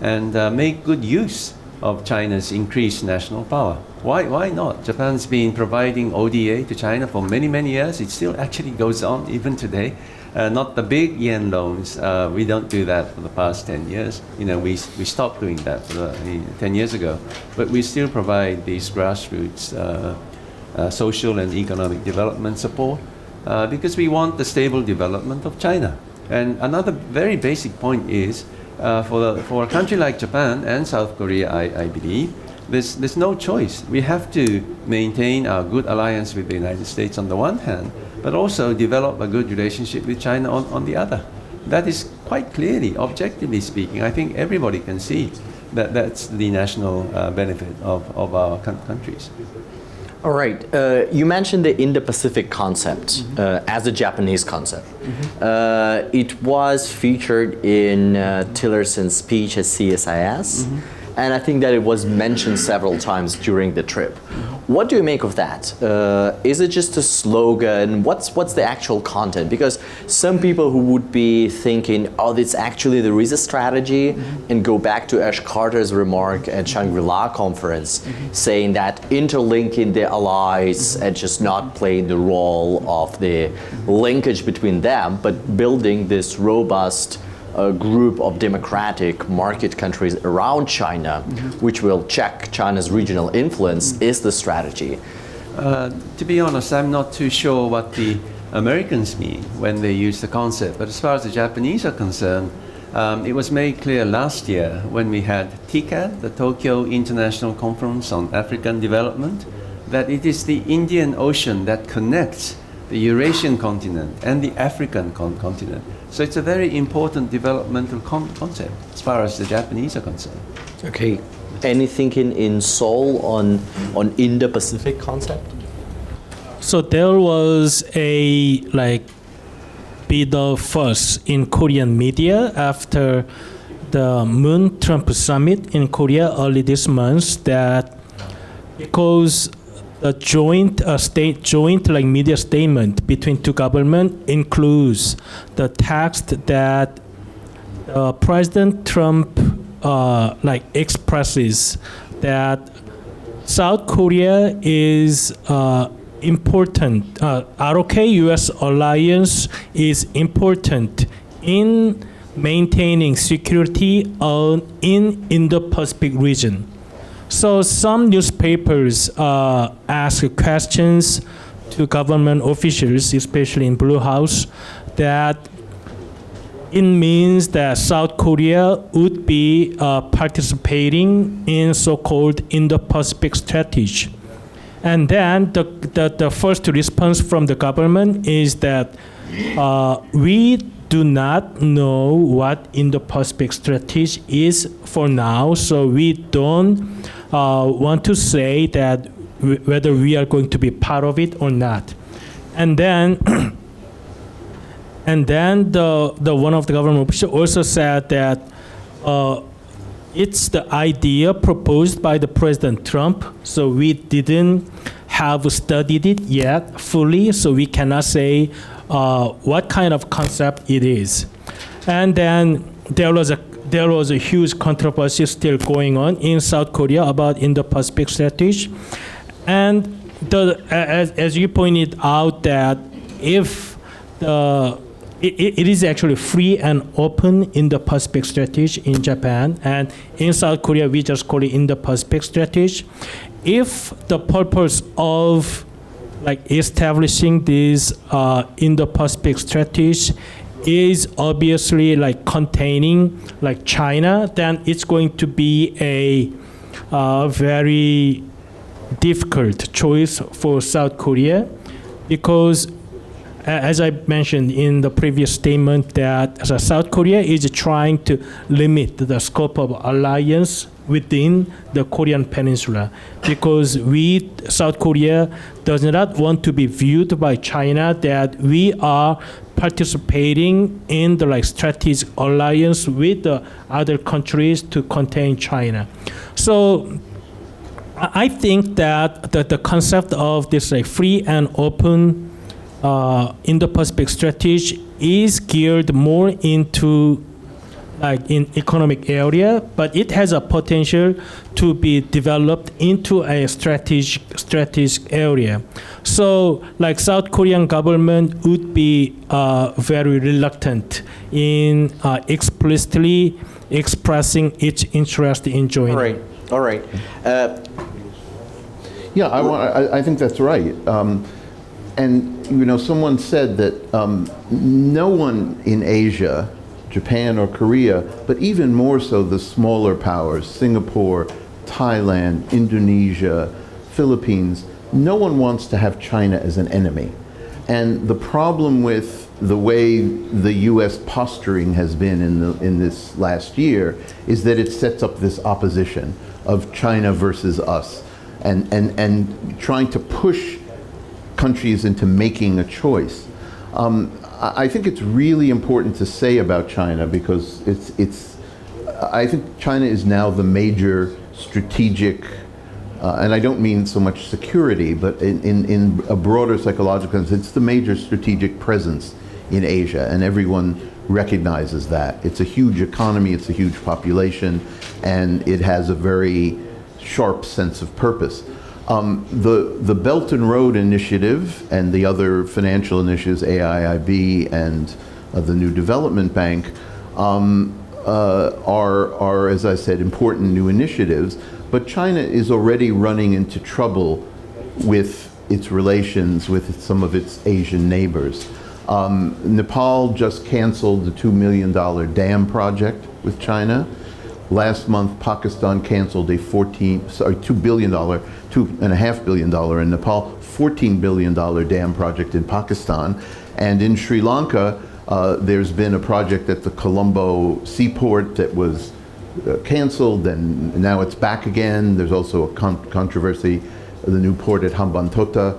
Speaker 2: and make good use of China's increased national power. Why not? Japan's been providing ODA to China for many, many years. It still actually goes on even today. Not the big yen loans. We don't do that for the past 10 years. We stopped doing that 10 years ago. But we still provide these grassroots social and economic development support because we want the stable development of China. And another very basic point is for a country like Japan and South Korea, I believe, there's no choice. We have to maintain our good alliance with the United States on the one hand, but also develop a good relationship with China on the other. That is quite clearly, objectively speaking, I think everybody can see that that's the national benefit of our countries.
Speaker 1: All right. You mentioned the Indo-Pacific concept as a Japanese concept. It was featured in Tillerson's speech at CSIS, and I think that it was mentioned several times during the trip. What do you make of that? Is it just a slogan? What's the actual content? Because some people who would be thinking, oh, this actually there is a strategy, and go back to Ash Carter's remark at Shangri-La conference, saying that interlinking the allies and just not playing the role of the linkage between them, but building this robust group of democratic market countries around China, which will check China's regional influence, is the strategy.
Speaker 2: To be honest, I'm not too sure what the Americans mean when they use the concept, but as far as the Japanese are concerned, it was made clear last year when we had TICAD, the Tokyo International Conference on African Development, that it is the Indian Ocean that connects the Eurasian continent and the African continent. So it's a very important developmental concept as far as the Japanese are concerned.
Speaker 1: Okay. Any thinking in Seoul on Indo-Pacific concept?
Speaker 4: So there was a bit of fuss in Korean media after the Moon-Trump summit in Korea early this month, that because the joint media statement between two governments includes the text that President Trump expresses that South Korea is important. ROK-U.S. alliance is important in maintaining security in Indo-Pacific region. So some newspapers ask questions to government officials, especially in Blue House, that it means that South Korea would be participating in so-called Indo-Pacific strategy. And then the first response from the government is that we do not know what Indo-Pacific strategy is for now, so we don't want to say that whether we are going to be part of it or not. And then the one of the government officials also said that it's the idea proposed by the President Trump, so we didn't have studied it yet fully, so we cannot say what kind of concept it is. And then there was a huge controversy still going on in South Korea about Indo-Pacific strategy. And as you pointed out, that if it is actually free and open Indo-Pacific strategy in Japan, and in South Korea we just call it Indo-Pacific strategy. If the purpose of establishing this Indo-Pacific strategy is obviously containing China, then it's going to be a very difficult choice for South Korea, because as I mentioned in the previous statement, that South Korea is trying to limit the scope of alliance within the Korean Peninsula, because South Korea does not want to be viewed by China that we are participating in the strategic alliance with the other countries to contain China. So I think that the concept of this free and open Indo-Pacific strategy is geared more into like in economic area, but it has a potential to be developed into a strategic area. So like South Korean government would be very reluctant in explicitly expressing its interest in joining.
Speaker 1: All right.
Speaker 5: Yeah, I think that's right. And you know, someone said that no one in Asia, Japan or Korea, but even more so the smaller powers, Singapore, Thailand, Indonesia, Philippines, no one wants to have China as an enemy. And the problem with the way the US posturing has been in this last year is that it sets up this opposition of China versus us and trying to push countries into making a choice. I think it's really important to say about China because I think China is now the major strategic, and I don't mean so much security, but in a broader psychological sense, it's the major strategic presence in Asia, and everyone recognizes that. It's a huge economy, it's a huge population, and it has a very sharp sense of purpose. The Belt and Road Initiative and the other financial initiatives, AIIB and the New Development Bank, are, as I said, important new initiatives. But China is already running into trouble with its relations with some of its Asian neighbors. Nepal just canceled the $2 million dam project with China. Last month, Pakistan canceled a $2.5 billion in Nepal, $14 billion dam project in Pakistan. And in Sri Lanka, there's been a project at the Colombo seaport that was canceled, and now it's back again. There's also a controversy, the new port at Hambantota.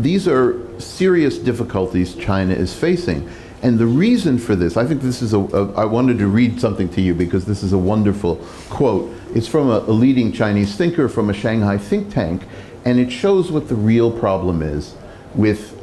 Speaker 5: These are serious difficulties China is facing. And the reason for this, I think this is I wanted to read something to you because this is a wonderful quote. It's from a leading Chinese thinker from a Shanghai think tank, and it shows what the real problem is with,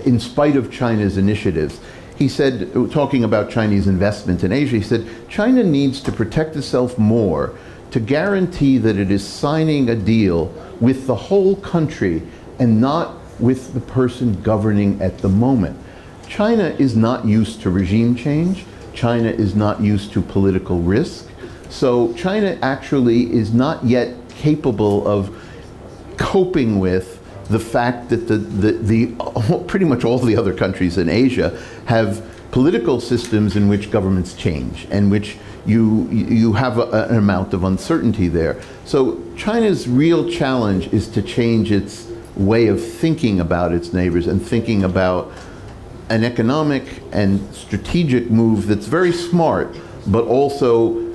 Speaker 5: in spite of China's initiatives. He said, talking about Chinese investment in Asia, he said, China needs to protect itself more to guarantee that it is signing a deal with the whole country and not with the person governing at the moment. China is not used to regime change. China is not used to political risk. So China actually is not yet capable of coping with the fact that pretty much all the other countries in Asia have political systems in which governments change and which you have an amount of uncertainty there. So China's real challenge is to change its way of thinking about its neighbors and thinking about an economic and strategic move that's very smart, but also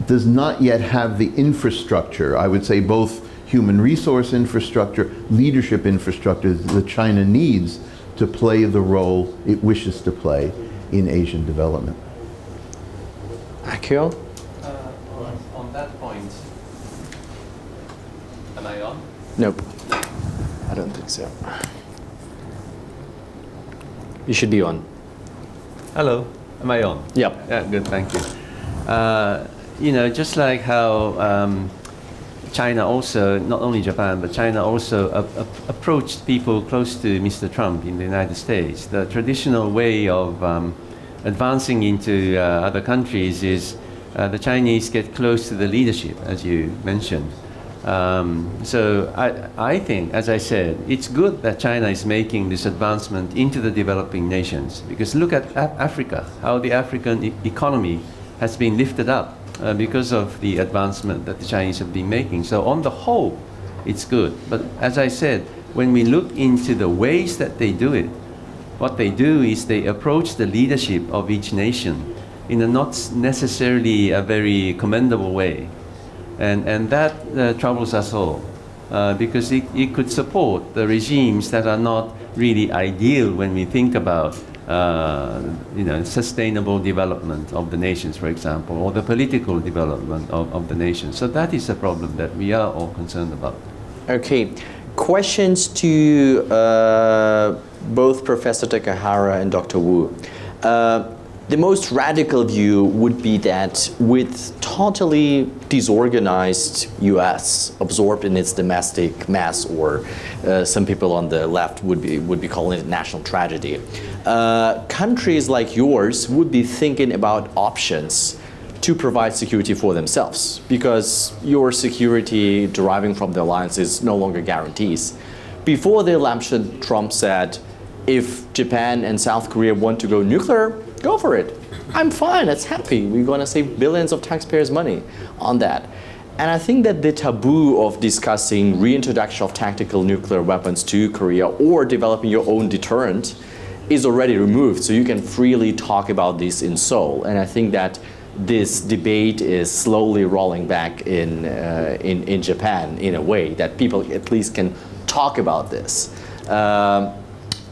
Speaker 5: does not yet have the infrastructure, I would say both human resource infrastructure, leadership infrastructure that China needs to play the role it wishes to play in Asian development.
Speaker 1: Akio?
Speaker 2: On that point, am I on?
Speaker 1: Nope. I don't think so. You should be on.
Speaker 2: Hello, am I on?
Speaker 1: Yep.
Speaker 2: Yeah, good, thank you. You know, just like how China also, not only Japan, but China also approached people close to Mr. Trump in the United States. The traditional way of advancing into other countries is the Chinese get close to the leadership, as you mentioned. So I think, as I said, it's good that China is making this advancement into the developing nations, because look at Africa, how the African economy has been lifted up because of the advancement that the Chinese have been making. So on the whole, it's good. But as I said, when we look into the ways that they do it, what they do is they approach the leadership of each nation in a not necessarily a very commendable way. And that troubles us all, because it could support the regimes that are not really ideal when we think about you know, sustainable development of the nations, for example, or the political development of the nations. So that is a problem that we are all concerned about.
Speaker 1: Okay. Questions to both Professor Takahara and Dr. Wu. The most radical view would be that with totally disorganized U.S. absorbed in its domestic mess, or some people on the left would be calling it national tragedy, countries like yours would be thinking about options to provide security for themselves, because your security deriving from the alliance is no longer guarantees. Before the election, Trump said, if Japan and South Korea want to go nuclear, go for it. I'm fine, that's happy. We're going to save billions of taxpayers' money on that. And I think that the taboo of discussing reintroduction of tactical nuclear weapons to Korea or developing your own deterrent is already removed, so you can freely talk about this in Seoul. And I think that this debate is slowly rolling back in Japan in a way that people at least can talk about this.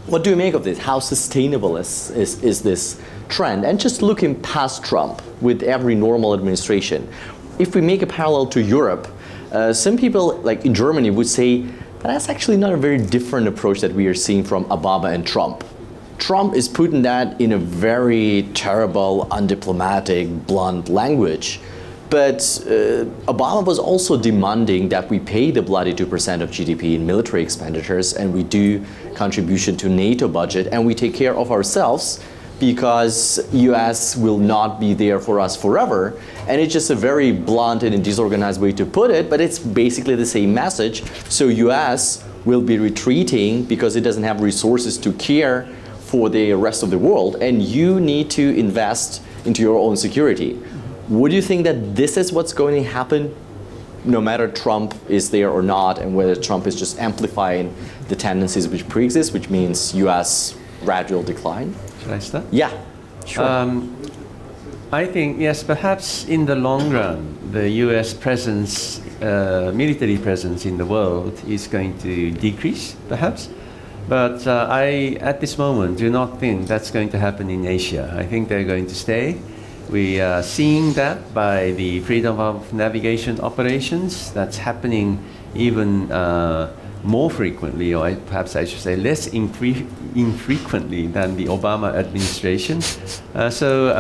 Speaker 1: What do you make of this? How sustainable is this trend? And just looking past Trump with every normal administration, if we make a parallel to Europe, some people like in Germany would say that's actually not a very different approach that we are seeing from Obama and Trump. Trump is putting that in a very terrible, undiplomatic, blunt language. But Obama was also demanding that we pay the bloody 2% of GDP in military expenditures, and we do contribution to NATO budget, and we take care of ourselves, because US will not be there for us forever. And it's just a very blunt and disorganized way to put it, but it's basically the same message. So US will be retreating because it doesn't have resources to care for the rest of the world, and you need to invest into your own security. Would you think that this is what's going to happen no matter Trump is there or not, and whether Trump is just amplifying the tendencies which pre-exist, which means US gradual decline?
Speaker 2: Should I start?
Speaker 1: Yeah, sure.
Speaker 2: I think, yes, perhaps in the long run, the US presence, military presence in the world is going to decrease, perhaps. But I, at this moment, do not think that's going to happen in Asia. I think they're going to stay. We are seeing that by the freedom of navigation operations. That's happening even more frequently, or perhaps I should say less infrequently than the Obama administration. So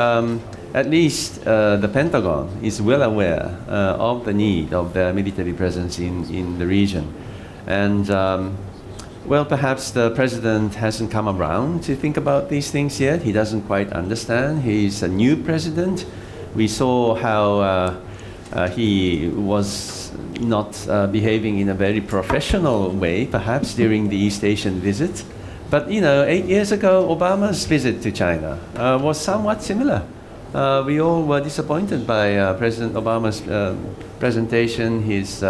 Speaker 2: at least the Pentagon is well aware of the need of the military presence in the region. And well, perhaps the president hasn't come around to think about these things yet. He doesn't quite understand. He's a new president. We saw how he was not behaving in a very professional way, perhaps during the East Asian visit. But, you know, 8 years ago, Obama's visit to China was somewhat similar. We all were disappointed by President Obama's presentation, his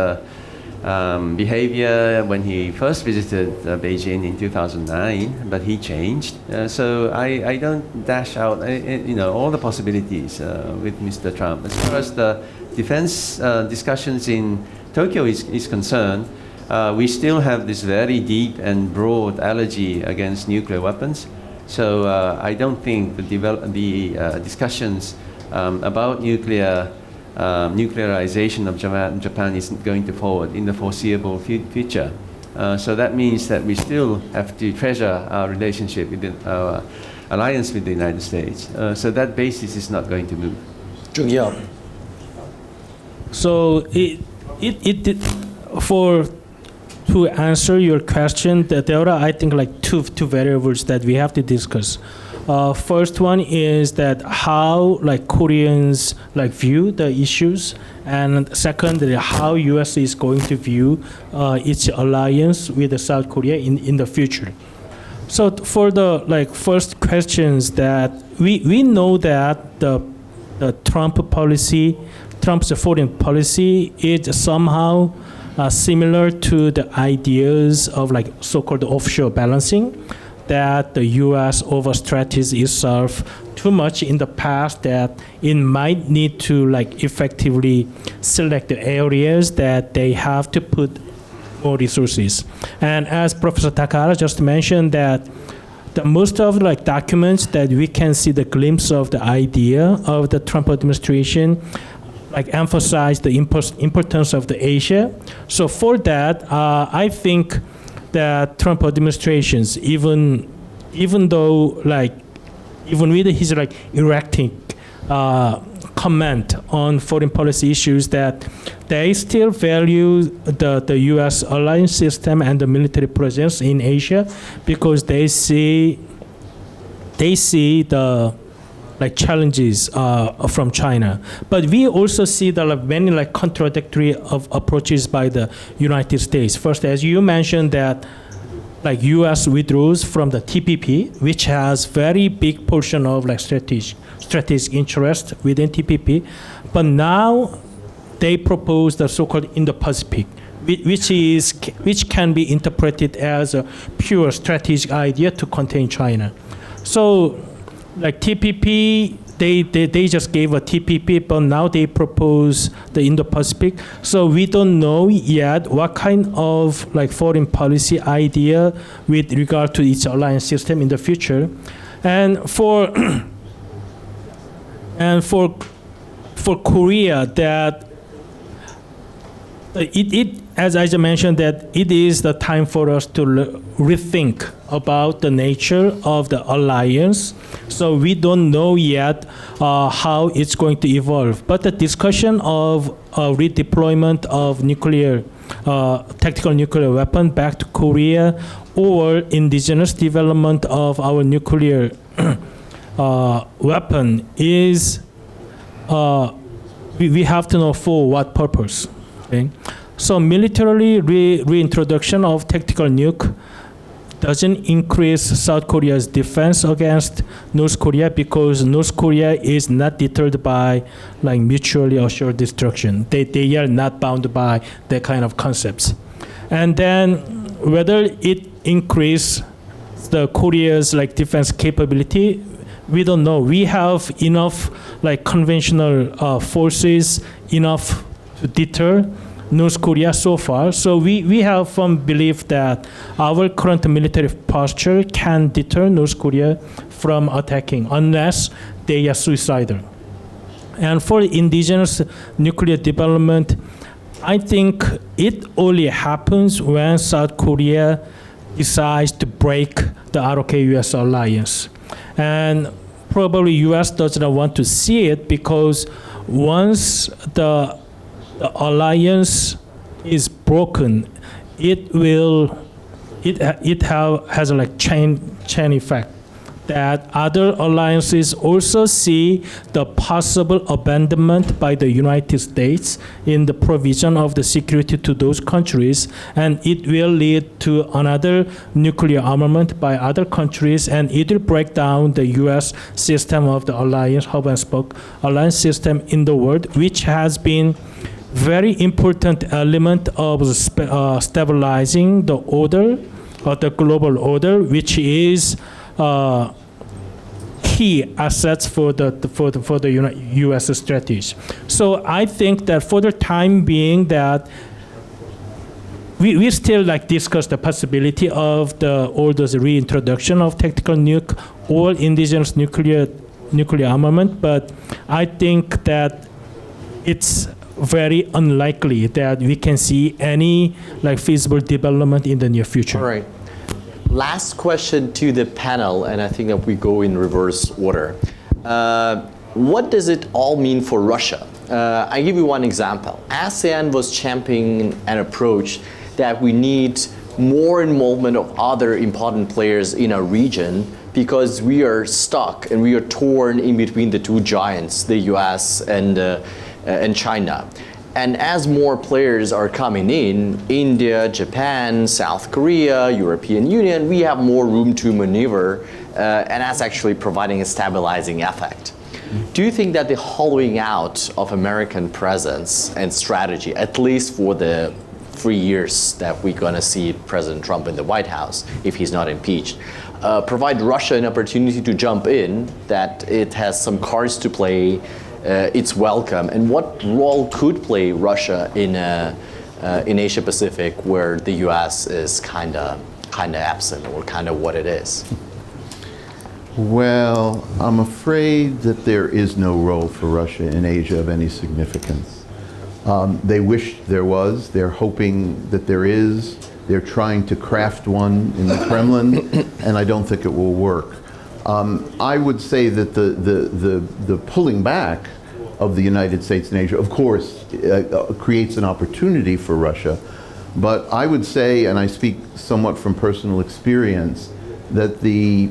Speaker 2: behavior when he first visited Beijing in 2009, but he changed. So I don't dash out you know, all the possibilities with Mr. Trump. As far as the defense discussions in Tokyo is concerned, we still have this very deep and broad allergy against nuclear weapons. So I don't think the discussions about nuclearization of Japan is going to forward in the foreseeable future. So that means that we still have to treasure our relationship with our alliance with the United States. So that basis is not going to move.
Speaker 1: Jung-Yeop.
Speaker 4: So to answer your question, there are, I think, like two variables that we have to discuss. First one is that how like Koreans like view the issues, and secondly how U.S. is going to view its alliance with South Korea in the future. So for the like first questions, that we know that the Trump's foreign policy is somehow similar to the ideas of like so-called offshore balancing, that the U.S. overstretches itself too much in the past, that it might need to like effectively select the areas that they have to put more resources. And as Professor Takahara just mentioned, that the most of like documents that we can see the glimpse of the idea of the Trump administration like emphasize the importance of the Asia. So for that, I think that Trump administrations, even though even with his erratic comment on foreign policy issues, that they still value the U.S. alliance system and the military presence in Asia, because they see the challenges from China. But we also see the many contradictory of approaches by the United States. First, as you mentioned, that U.S. withdraws from the TPP, which has very big portion of strategic interest within TPP. But now they propose the so-called Indo-Pacific, which can be interpreted as a pure strategic idea to contain China. So TPP, they just gave a TPP, but now they propose the Indo-Pacific. So we don't know yet what kind of foreign policy idea with regard to its alliance system in the future. And for Korea, that as I just mentioned, that it is the time for us to rethink about the nature of the alliance. So we don't know yet how it's going to evolve. But the discussion of redeployment of tactical nuclear weapon back to Korea, or indigenous development of our nuclear weapon is, we have to know for what purpose. Okay? So militarily reintroduction of tactical nuke doesn't increase South Korea's defense against North Korea, because North Korea is not deterred by mutually assured destruction. They are not bound by that kind of concepts. And then whether it increase the Korea's defense capability, we don't know. We have enough conventional forces, enough to deter North Korea so far. So we have firm belief that our current military posture can deter North Korea from attacking unless they are suicidal. And for indigenous nuclear development, I think it only happens when South Korea decides to break the ROK-US alliance. And probably US doesn't want to see it, because once the alliance is broken, it has a chain effect, that other alliances also see the possible abandonment by the United States in the provision of the security to those countries, and it will lead to another nuclear armament by other countries, and it will break down the U.S. system of the alliance, hub and spoke alliance system in the world, which has been very important element of stabilizing the order, or the global order, which is key assets for the U.S. strategy. So I think that for the time being, that we still discuss the possibility of all those reintroduction of tactical nuke or indigenous nuclear armament, but I think that it's very unlikely that we can see any feasible development in the near future.
Speaker 1: All right. Last question to the panel, and I think that we go in reverse order. What does it all mean for Russia? I give you one example. ASEAN was championing an approach that we need more involvement of other important players in our region, because we are stuck and we are torn in between the two giants, the US and China. And as more players are coming in, India, Japan, South Korea, European Union, we have more room to maneuver, and that's actually providing a stabilizing effect. Do you think that the hollowing out of American presence and strategy, at least for the 3 years that we're gonna see President Trump in the White House, if he's not impeached, provide Russia an opportunity to jump in, that it has some cards to play, it's welcome, and what role could play Russia in Asia Pacific, where the U.S. is kind of absent, or kind of what it is?
Speaker 5: Well, I'm afraid that there is no role for Russia in Asia of any significance. They wish there was. They're hoping that there is. They're trying to craft one in the Kremlin, and I don't think it will work. I would say that the pulling back of the United States and Asia, of course, creates an opportunity for Russia. But I would say, and I speak somewhat from personal experience, that the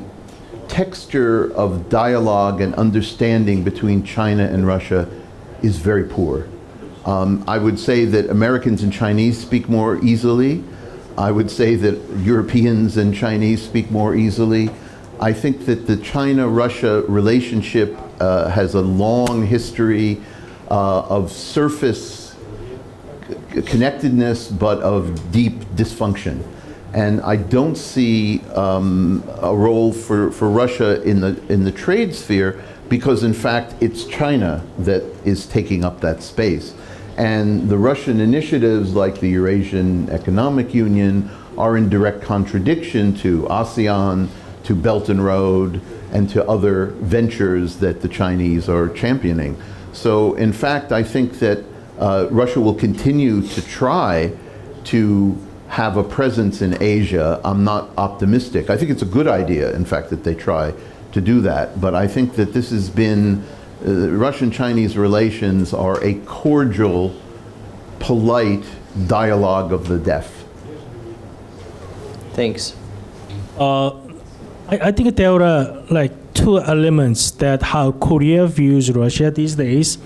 Speaker 5: texture of dialogue and understanding between China and Russia is very poor. I would say that Americans and Chinese speak more easily. I would say that Europeans and Chinese speak more easily. I think that the China-Russia relationship has a long history of surface connectedness, but of deep dysfunction. And I don't see a role for Russia in the trade sphere, because in fact it's China that is taking up that space. And the Russian initiatives like the Eurasian Economic Union are in direct contradiction to ASEAN, to Belt and Road, and to other ventures that the Chinese are championing. So in fact, I think that Russia will continue to try to have a presence in Asia. I'm not optimistic. I think it's a good idea, in fact, that they try to do that. But I think that this has been, Russian-Chinese relations are a cordial, polite dialogue of the deaf.
Speaker 1: Thanks.
Speaker 4: I think there are like two elements that how Korea views Russia these days,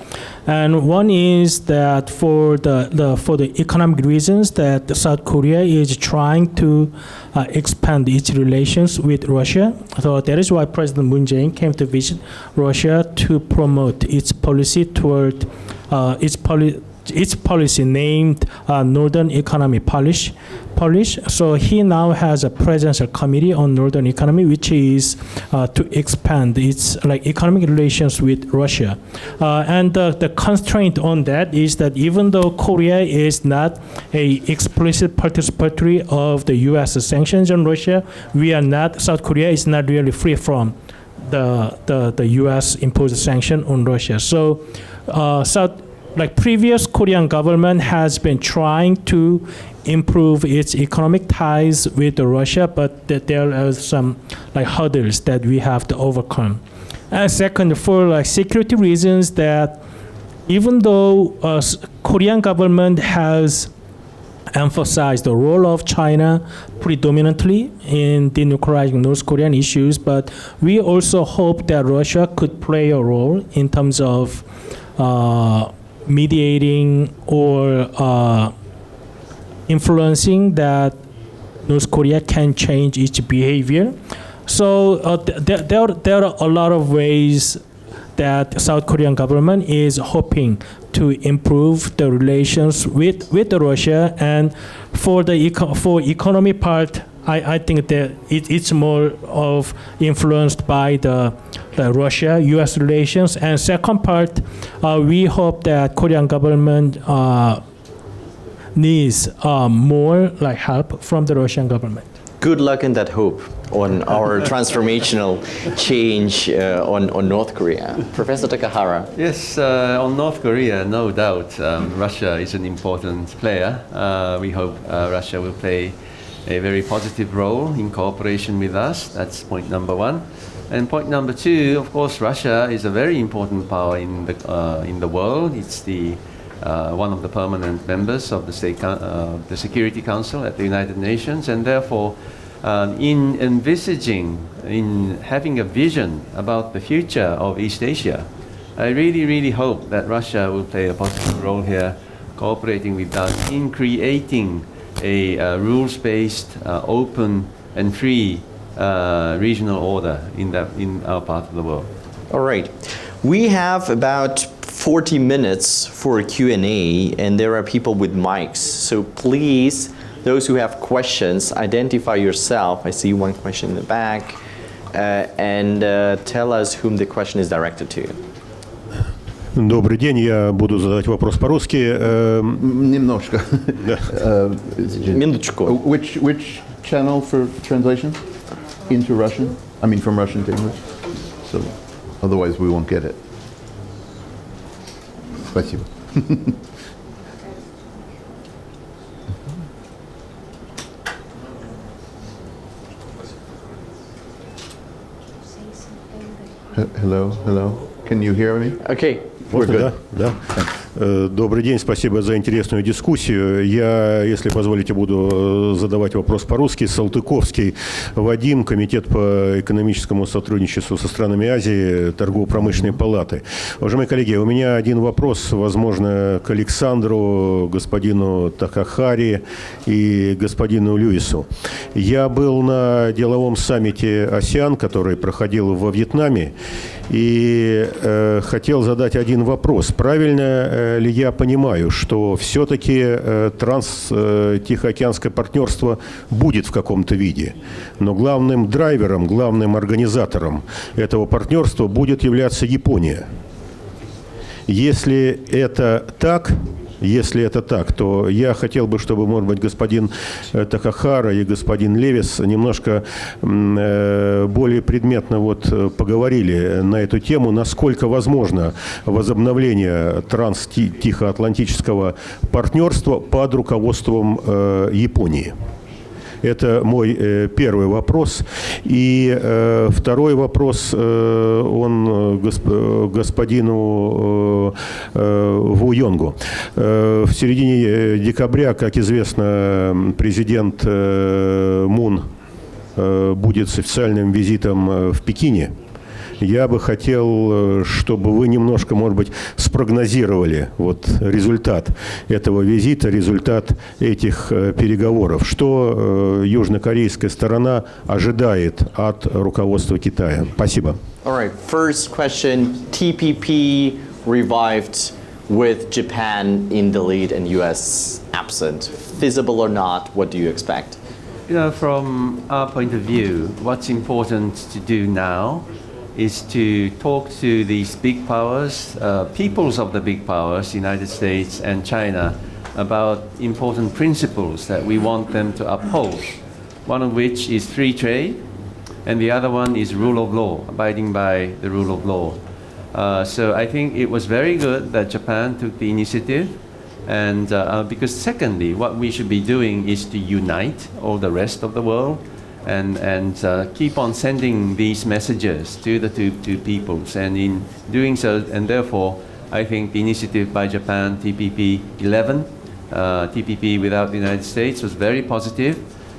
Speaker 4: and one is that for the economic reasons that South Korea is trying to expand its relations with Russia. So that is why President Moon Jae-in came to visit Russia to promote its policy toward its policy named Northern Economy Policy. So he now has a presidential committee on Northern economy, which is to expand its economic relations with Russia. And the constraint on that is that even though Korea is not a explicit participatory of the U.S. sanctions on Russia, South Korea is not really free from the U.S. imposed sanction on Russia. So previous Korean government has been trying to improve its economic ties with Russia, but there are some hurdles that we have to overcome. And second, for security reasons, that even though Korean government has emphasized the role of China predominantly in denuclearizing North Korean issues, but we also hope that Russia could play a role in terms of mediating or influencing that North Korea can change its behavior. So there are a lot of ways that South Korean government is hoping to improve the relations with Russia. And for economy part, I think that it's more of influenced by the Russia-U.S. relations. And second part, we hope that Korean government needs more help from the Russian government.
Speaker 1: Good luck in that hope on our transformational change on North Korea. Professor Takahara.
Speaker 2: Yes, on North Korea, no doubt, Russia is an important player. We hope Russia will play a very positive role in cooperation with us. That's point number one. And point number two, of course, Russia is a very important power in the world. It's the one of the permanent members of the Security Council at the United Nations, and therefore, in envisaging, in having a vision about the future of East Asia, I really, really hope that Russia will play a positive role here, cooperating with us in creating a rules-based, open and free regional order in our part of the world.
Speaker 1: All right. We have about 40 minutes for a Q&A, and there are people with mics. So please, those who have questions, identify yourself. I see one question in the back. And tell us whom the question is directed to.
Speaker 6: Добрый день, я буду задавать вопрос по-русски.
Speaker 5: Немножко.
Speaker 1: Минуточку.
Speaker 5: Which channel for translation? Into Russian? I mean, from Russian to English? So, otherwise we won't get it. Спасибо. Hello, hello. Can you hear me?
Speaker 1: Okay.
Speaker 5: We're
Speaker 6: Можно,
Speaker 5: good.
Speaker 6: да? Добрый день, спасибо за интересную дискуссию. Я, если позволите, буду задавать вопрос по-русски. Салтыковский Вадим, Комитет по экономическому сотрудничеству со странами Азии, Торгово-промышленной палаты. Уважаемые коллеги, у меня один вопрос, возможно, к Александру, господину Такахари и господину Льюису. Я был на деловом саммите АСЕАН, который проходил во Вьетнаме, и хотел задать один вопрос. Правильно ли я понимаю, что все-таки транс-тихоокеанское партнерство будет в каком-то виде, но главным драйвером, главным организатором этого партнерства будет являться Япония? Если это так, то я хотел бы, чтобы, может быть, господин Такахара и господин Левис немножко более предметно поговорили на эту тему, насколько возможно возобновление транс-тихоатлантического партнерства под руководством Японии. Это мой первый вопрос. И второй вопрос, он господину Ву Йонгу. В середине декабря, как известно, президент Мун будет с официальным визитом в Пекине. Я бы хотел, чтобы вы немножко, может быть, спрогнозировали результат этого визита, результат этих переговоров. Что южнокорейская сторона ожидает от руководства Китая? Спасибо.
Speaker 1: All right. First question, TPP revived with Japan in the lead and US absent. Feasible or not, what do you expect?
Speaker 2: From our point of view, what's important to do now is to talk to these big powers, peoples of the big powers, United States and China, about important principles that we want them to uphold. One of which is free trade, and the other one is rule of law, abiding by the rule of law. So I think it was very good that Japan took the initiative, and because secondly, what we should be doing is to unite all the rest of the world, and keep on sending these messages to the two peoples. And in doing so, and therefore, I think the initiative by Japan, TPP 11, TPP without the United States, was very positive.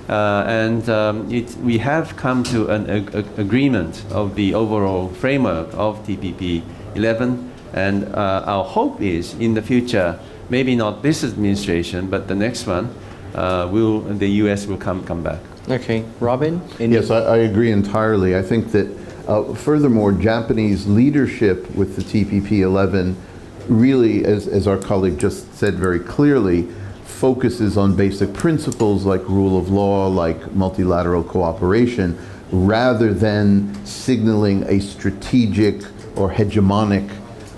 Speaker 2: We have come to an agreement of the overall framework of TPP 11. And our hope is, in the future, maybe not this administration, but the next one, the US will come back.
Speaker 1: Okay, Robin?
Speaker 5: Yes, I agree entirely. I think that, furthermore, Japanese leadership with the TPP-11 really, as our colleague just said very clearly, focuses on basic principles like rule of law, like multilateral cooperation, rather than signaling a strategic or hegemonic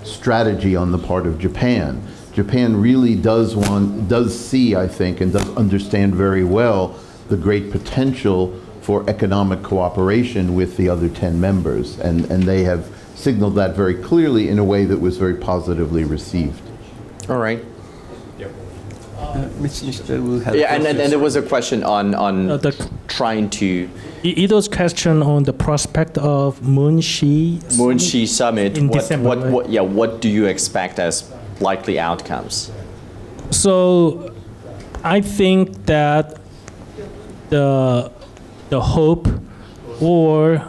Speaker 5: strategy on the part of Japan. Japan really does see, I think, and does understand very well the great potential for economic cooperation with the other 10 members. And they have signaled that very clearly in a way that was very positively received.
Speaker 1: All right.
Speaker 2: Mr. Wu had
Speaker 1: And there was a question on trying to...
Speaker 4: It was question on the prospect of Moon-Xi
Speaker 1: Summit.
Speaker 4: in December.
Speaker 1: What do you expect as likely outcomes?
Speaker 4: So I think that the hope or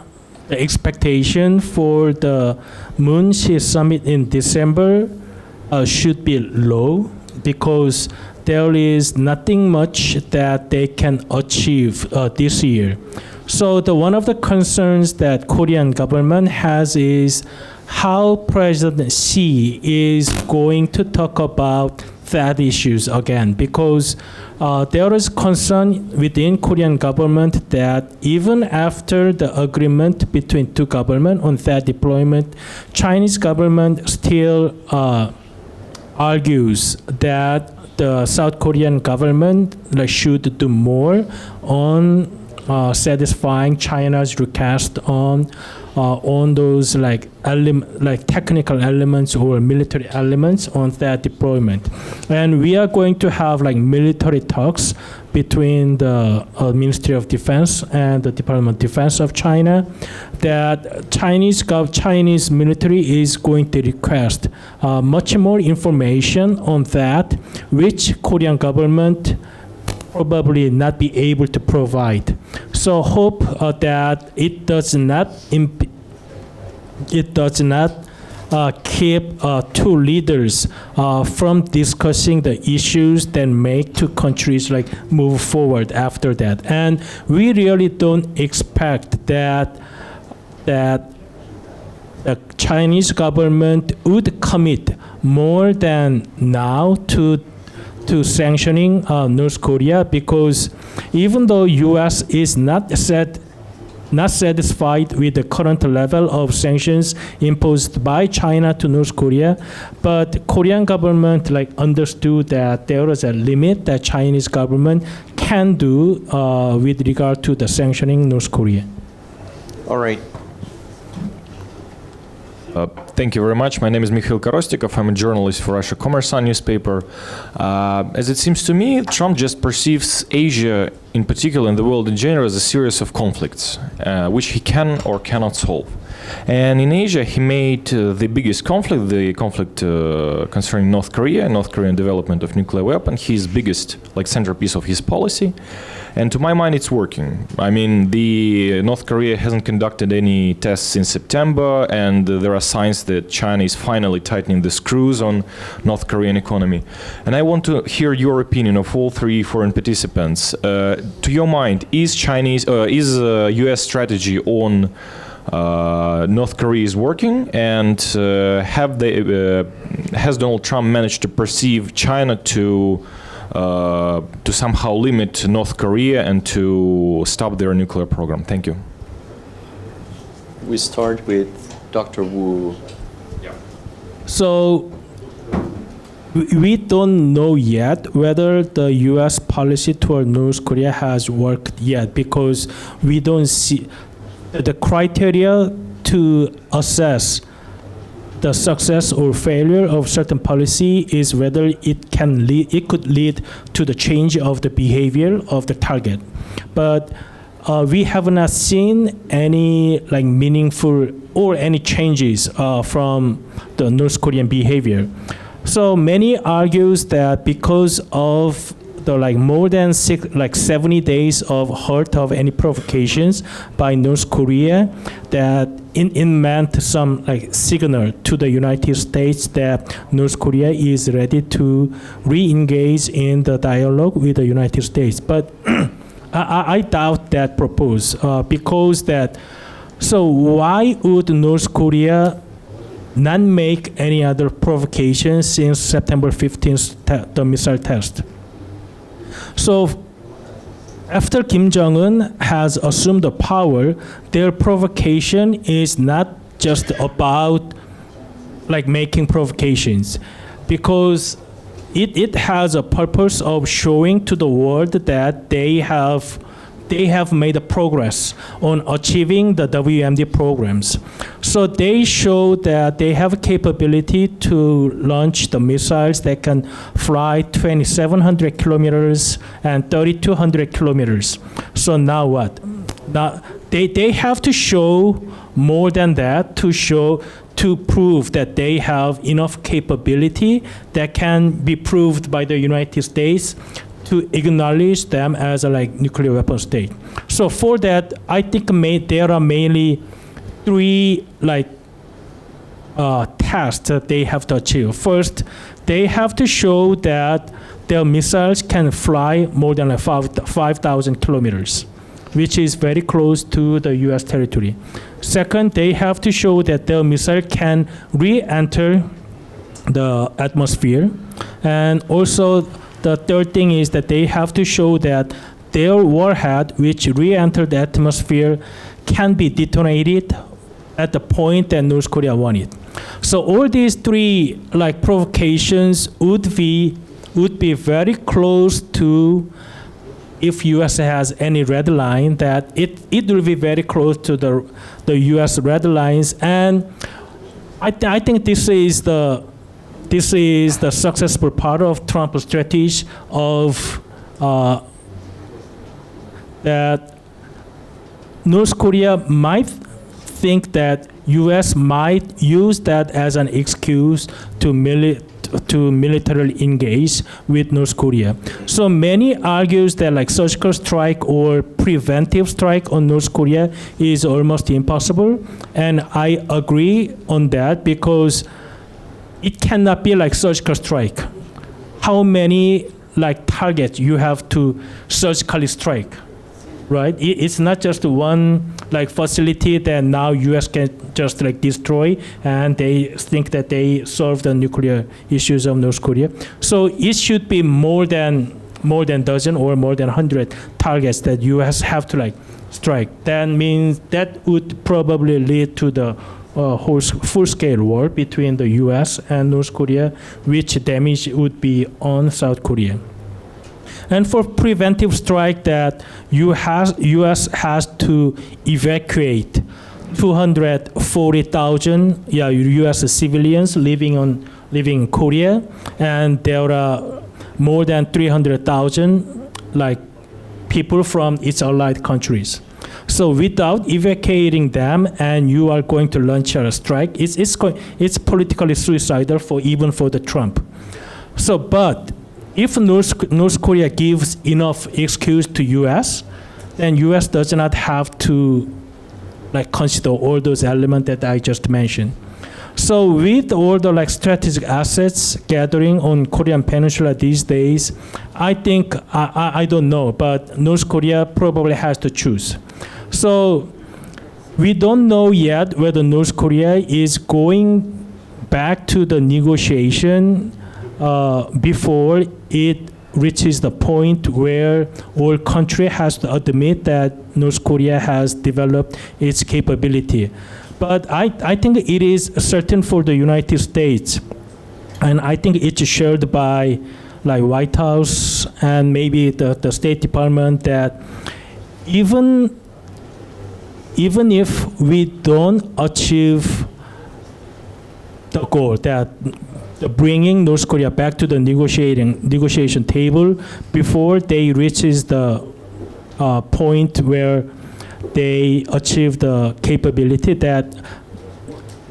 Speaker 4: the expectation for the Moon-Xi Summit in December should be low, because there is nothing much that they can achieve this year. So one of the concerns that Korean government has is how President Xi is going to talk about that issues again, because there is concern within Korean government that even after the agreement between two governments on that deployment, Chinese government still argues that the South Korean government should do more on satisfying China's request on on those like technical elements or military elements on that deployment. And we are going to have like military talks between the Ministry of Defense and the Department of Defense of China, that Chinese military is going to request much more information on that, which Korean government probably not be able to provide. So hope that it does not keep two leaders from discussing the issues that make two countries like move forward after that. And we really don't expect that the Chinese government would commit more than now to sanctioning North Korea, because even though U.S. is not satisfied with the current level of sanctions imposed by China to North Korea, but Korean government like understood that there was a limit that Chinese government can do with regard to the sanctioning North Korea.
Speaker 1: All right.
Speaker 7: Thank you very much. My name is Mikhail Korostikov. I'm a journalist for Russia Kommersant newspaper. As it seems to me, Trump just perceives Asia, in particular, and the world in general, as a series of conflicts, which he can or cannot solve. And in Asia, he made the biggest conflict, the conflict concerning North Korea, North Korean development of nuclear weapon, his biggest centerpiece of his policy. And to my mind, it's working. I mean, the North Korea hasn't conducted any tests since September, and there are signs that China is finally tightening the screws on North Korean economy. And I want to hear your opinion of all three foreign participants. To your mind, is U.S. strategy on North Korea is working, and has Donald Trump managed to perceive China to somehow limit North Korea and to stop their nuclear program? Thank you.
Speaker 1: We start with Dr. Wu.
Speaker 4: So we don't know yet whether the U.S. policy toward North Korea has worked yet, because we don't see the criteria to assess the success or failure of certain policy is whether it could lead to the change of the behavior of the target. But we have not seen any like meaningful or any changes from the North Korean behavior. So many argues that because of the like more than 70 days of halt of any provocations by North Korea, that it meant some like signal to the United States that North Korea is ready to re-engage in the dialogue with the United States. But I doubt that propose because that. So why would North Korea not make any other provocations since September 15th, the missile test? So after Kim Jong-un has assumed the power, their provocation is not just about like making provocations, because it has a purpose of showing to the world that they have made a progress on achieving the WMD programs. So they show that they have capability to launch the missiles that can fly 2,700 kilometers and 3,200 kilometers. So now what? Now they have to show more than that to prove that they have enough capability that can be proved by the United States to acknowledge them as a like nuclear weapon state. So for that, I think there are mainly three like tasks that they have to achieve. First, they have to show that their missiles can fly more than like 5,000 kilometers, which is very close to the U.S. territory. Second, they have to show that their missile can re-enter the atmosphere, and also the third thing is that they have to show that their warhead, which re-entered the atmosphere, can be detonated at the point that North Korea want it. So all these three like provocations would be very close to if U.S. has any red line, that it will be very close to the U.S. red lines, and I think this is the successful part of Trump's strategy of that North Korea might think that U.S. might use that as an excuse to militarily engage with North Korea. So many argues that like surgical strike or preventive strike on North Korea is almost impossible, and I agree on that because it cannot be like surgical strike. How many like targets you have to surgically strike, right? It's not just one like facility that now U.S. can just like destroy, and they think that they solve the nuclear issues of North Korea. So it should be more than dozen or more than 100 targets that U.S. have to like strike. That means that would probably lead to the whole full-scale war between the U.S. and North Korea, which damage would be on South Korea. And for preventive strike, that U.S. has to evacuate 240,000 U.S. civilians living in Korea, and there are more than 300,000 like people from its allied countries. So without evacuating them, and you are going to launch a strike, it's politically suicidal even for the Trump. So, but if North Korea gives enough excuse to U.S., then U.S. does not have to like consider all those elements that I just mentioned. So with all the like strategic assets gathering on Korean Peninsula these days, I think, I don't know, but North Korea probably has to choose. So we don't know yet whether North Korea is going back to the negotiation before it reaches the point where all country has to admit that North Korea has developed its capability. But I think it is certain for the United States, and I think it's shared by like White House and maybe the State Department, that even if we don't achieve the goal that bringing North Korea back to the negotiation table before they reaches the point where they achieve the capability, that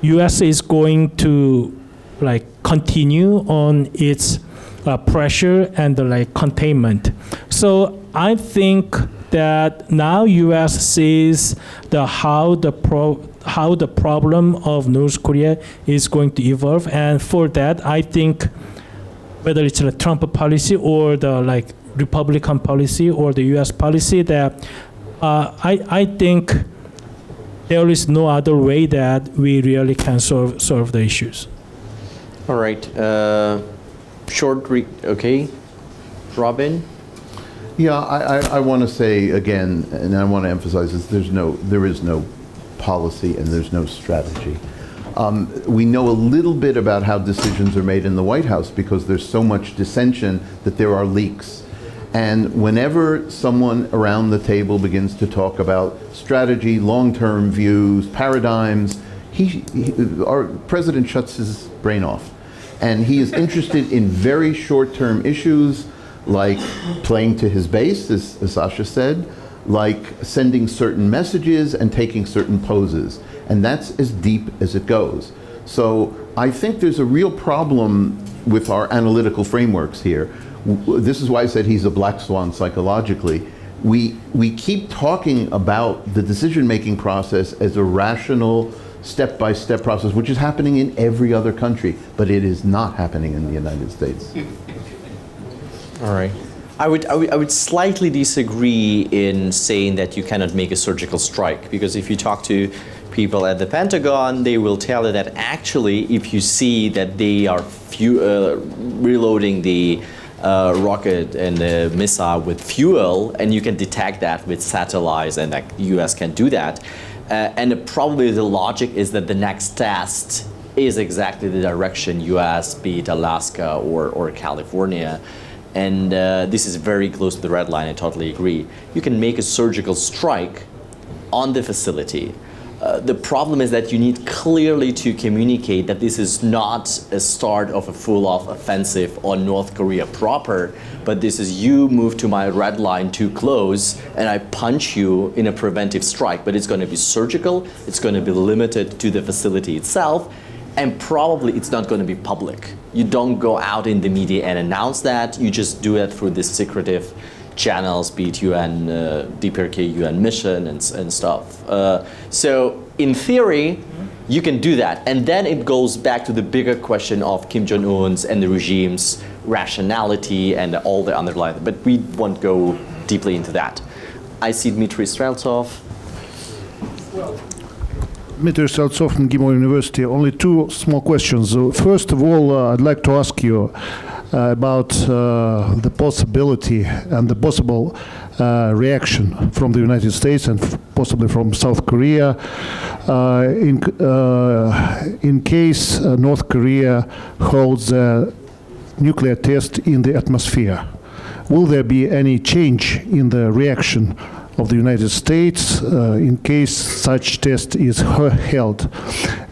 Speaker 4: U.S. is going to like continue on its pressure and the like containment. So I think that now U.S. sees how the problem of North Korea is going to evolve, and for that I think whether it's the Trump policy or the like Republican policy or the U.S. policy, that I think there is no other way that we really can solve the issues.
Speaker 1: All right. Okay. Robin?
Speaker 5: Yeah, I want to say again, and I want to emphasize this, there is no policy and there's no strategy. We know a little bit about how decisions are made in the White House because there's so much dissension that there are leaks. And whenever someone around the table begins to talk about strategy, long-term views, paradigms, our president shuts his brain off. And he is interested in very short-term issues like playing to his base, as Sasha said, like sending certain messages and taking certain poses. And that's as deep as it goes. So I think there's a real problem with our analytical frameworks here. This is why I said he's a black swan psychologically. We keep talking about the decision-making process as a rational, step-by-step process, which is happening in every other country, but it is not happening in the United States.
Speaker 1: All right. I would slightly disagree in saying that you cannot make a surgical strike, because if you talk to people at the Pentagon, they will tell you that actually if you see that they are reloading the rocket and the missile with fuel, and you can detect that with satellites, and like the US can do that. And probably the logic is that the next test is exactly the direction US, be it Alaska or California, and this is very close to the red line, I totally agree. You can make a surgical strike on the facility. The problem is that you need clearly to communicate that this is not a start of a full-off offensive on North Korea proper, but this is you move to my red line too close and I punch you in a preventive strike. But it's going to be surgical, it's going to be limited to the facility itself, and probably it's not going to be public. You don't go out in the media and announce that, you just do it through this secretive channels, be it UN, DPRK UN mission and stuff. So in theory, you can do that. And then it goes back to the bigger question of Kim Jong-un's and the regime's rationality and all the underlying, but we won't go deeply into that. I see Dmitry Streltsov.
Speaker 8: Dmitry Streltsov from Gimel University. Only two small questions. First of all, I'd like to ask you about the possibility and the possible reaction from the United States and possibly from South Korea in case North Korea holds a nuclear test in the atmosphere. Will there be any change in the reaction of the United States in case such test is held?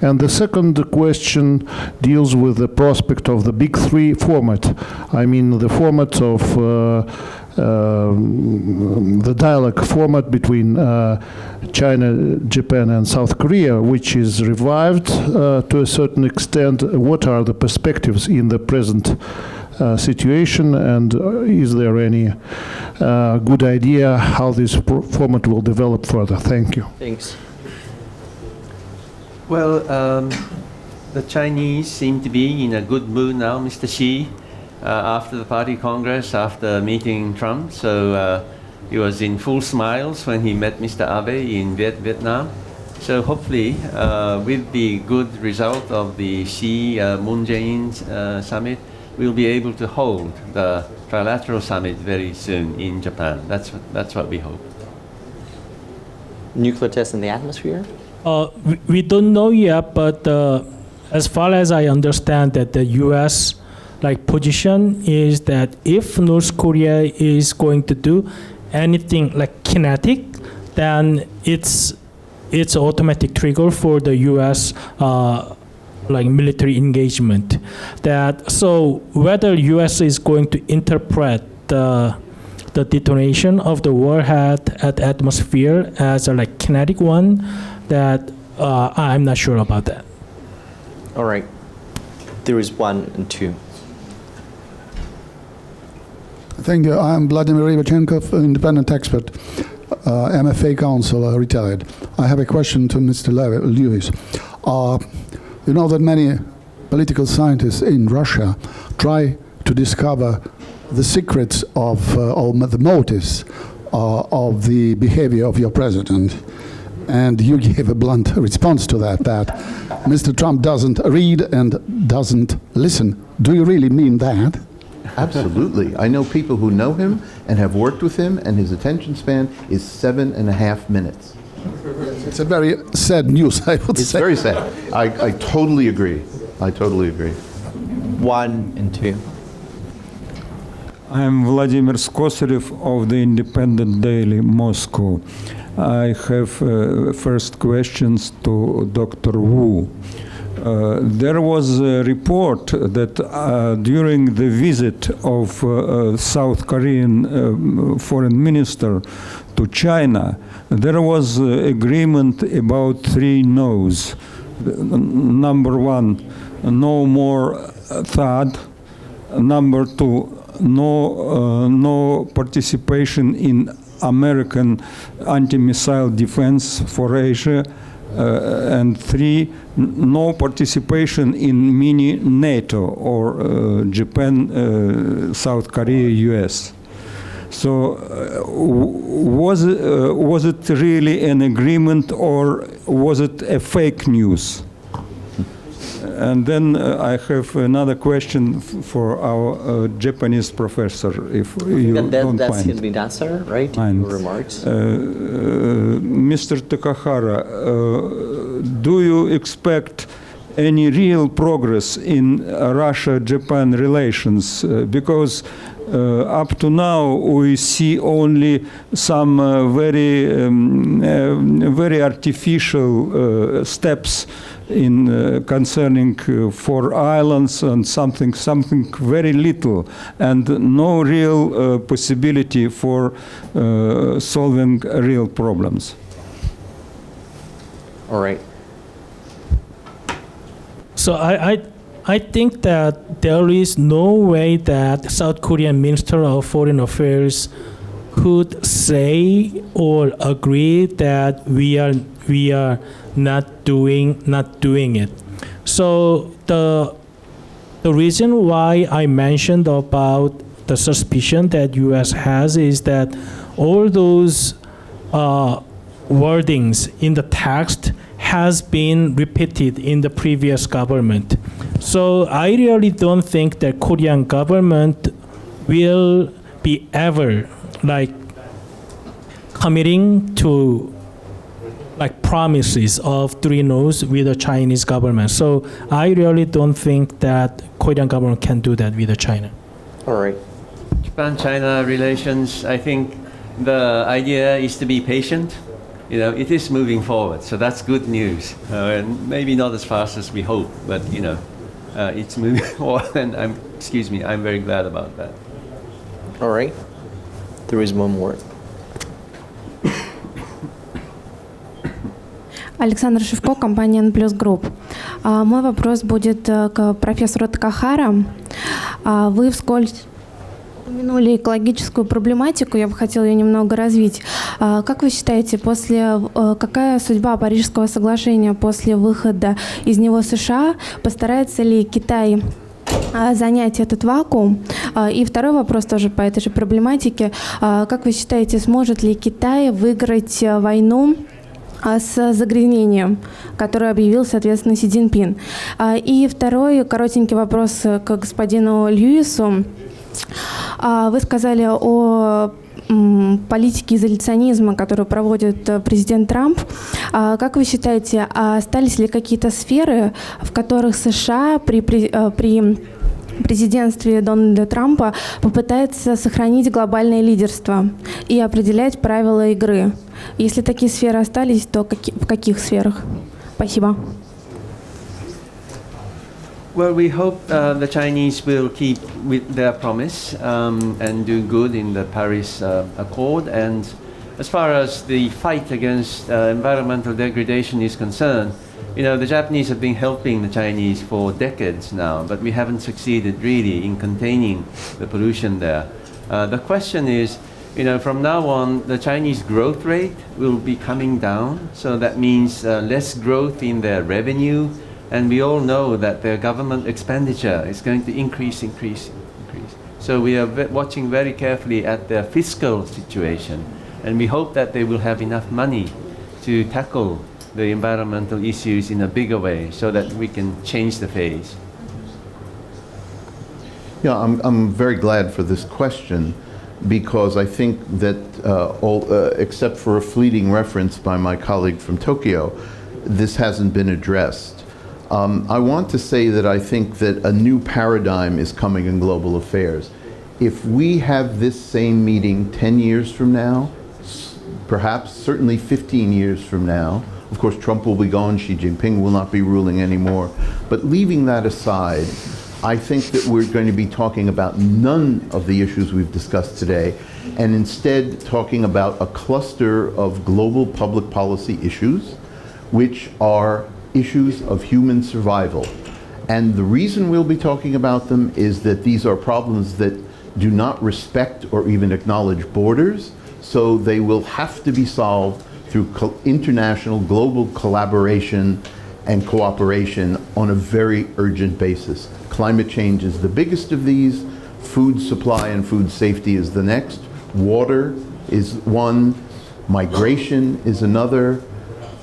Speaker 8: And the second question deals with the prospect of the Big Three format. I mean the format of the dialogue format between China, Japan and South Korea, which is revived to a certain extent. What are the perspectives in the present situation, and is there any good idea how this format will develop further? Thank you.
Speaker 1: Thanks.
Speaker 2: Well, the Chinese seem to be in a good mood now, Mr. Xi, after the party congress, after meeting Trump. So he was in full smiles when he met Mr. Abe in Vietnam. So hopefully, with the good result of the Xi-Moon Jae-in summit, we'll be able to hold the trilateral summit very soon in Japan. That's what we hope.
Speaker 1: Nuclear test in the atmosphere?
Speaker 4: We don't know yet, but as far as I understand, that the U.S. position is that if North Korea is going to do anything kinetic, then it's automatic trigger for the U.S. Military engagement. So whether U.S. is going to interpret the detonation of the warhead at the atmosphere as a kinetic one, that I'm not sure about that.
Speaker 1: All right. There is 1 and 2.
Speaker 9: Thank you. I'm Vladimir Rybachenkov, independent expert, MFA counsel, retired. I have a question to Mr. Lewis. You know that many political scientists in Russia try to discover the secrets of, or the motives of the behavior of your president. And you gave a blunt response to that Mr. Trump doesn't read and doesn't listen. Do you really mean that?
Speaker 5: Absolutely. I know people who know him and have worked with him, and his attention span is 7.5 minutes.
Speaker 9: It's a very sad news, I would say.
Speaker 5: It's very sad. I totally agree. I totally agree.
Speaker 1: 1 and 2.
Speaker 10: I'm Vladimir Skoserev of the Independent Daily Moscow. I have first questions to Dr. Wu. There was a report that during the visit of South Korean foreign minister to China, there was agreement about 3 no's. Number 1, no more THAAD. Number 2, no participation in American anti-missile defense for Asia. And 3, no participation in mini NATO or Japan, South Korea, US. So was it really an agreement, or was it a fake news? And then I have another question for our Japanese professor, if you don't mind.
Speaker 1: That's going to be the answer, right? Your remarks.
Speaker 10: Mr. Takahara, do you expect any real progress in Russia-Japan relations? Because up to now we see only some very artificial steps in concerning 4 islands and something very little, and no real possibility for solving real problems.
Speaker 1: All right.
Speaker 4: So I think that there is no way that South Korean Minister of Foreign Affairs could say or agree that we are not doing it. So the reason why I mentioned about the suspicion that U.S. has is that all those wordings in the text has been repeated in the previous government. So I really don't think that Korean government will be ever committing to promises of 3 no's with the Chinese government. So I really don't think that Korean government can do that with China.
Speaker 1: All right.
Speaker 2: Japan-China relations, I think the idea is to be patient. It is moving forward, so that's good news. And maybe not as fast as we hope, but it's moving forward, and I'm very glad about that.
Speaker 1: All right. There is one more.
Speaker 11: Александр Шевко, компания N+ Group. Мой вопрос будет к профессору Такахара. Вы вскользь упомянули экологическую проблематику, я бы хотела ее немного развить. Как вы считаете, какая судьба Парижского соглашения после выхода из него США? Постарается ли Китай занять этот вакуум? И второй вопрос тоже по этой же проблематике. Как вы считаете, сможет ли Китай выиграть войну с загрязнением, который объявил, соответственно, Си Цзиньпин? И второй коротенький вопрос к господину Льюису. Вы сказали о политике изоляционизма, которую проводит президент Трамп. Как вы считаете, остались ли какие-то сферы, в которых США при президентстве Дональда Трампа попытается сохранить глобальное лидерство и определять правила игры? Если такие сферы остались, то в каких сферах? Спасибо.
Speaker 2: Well, we hope the Chinese will keep with their promise and do good in the Paris Accord. And as far as the fight against environmental degradation is concerned, the Japanese have been helping the Chinese for decades now, but we haven't succeeded really in containing the pollution there. The question is, from now on, the Chinese growth rate will be coming down, so that means less growth in their revenue. And we all know that their government expenditure is going to increase. So we are watching very carefully at their fiscal situation. And we hope that they will have enough money to tackle the environmental issues in a bigger way so that we can change the phase.
Speaker 5: Yeah, I'm very glad for this question, because I think that except for a fleeting reference by my colleague from Tokyo, this hasn't been addressed. I want to say that I think that a new paradigm is coming in global affairs. If we have this same meeting 10 years from now, perhaps certainly 15 years from now, of course Trump will be gone, Xi Jinping will not be ruling anymore, but leaving that aside, I think that we're going to be talking about none of the issues we've discussed today, and instead talking about a cluster of global public policy issues, which are issues of human survival. And the reason we'll be talking about them is that these are problems that do not respect or even acknowledge borders, so they will have to be solved through international global collaboration and cooperation on a very urgent basis. Climate change is the biggest of these, food supply and food safety is the next, water is one, migration is another,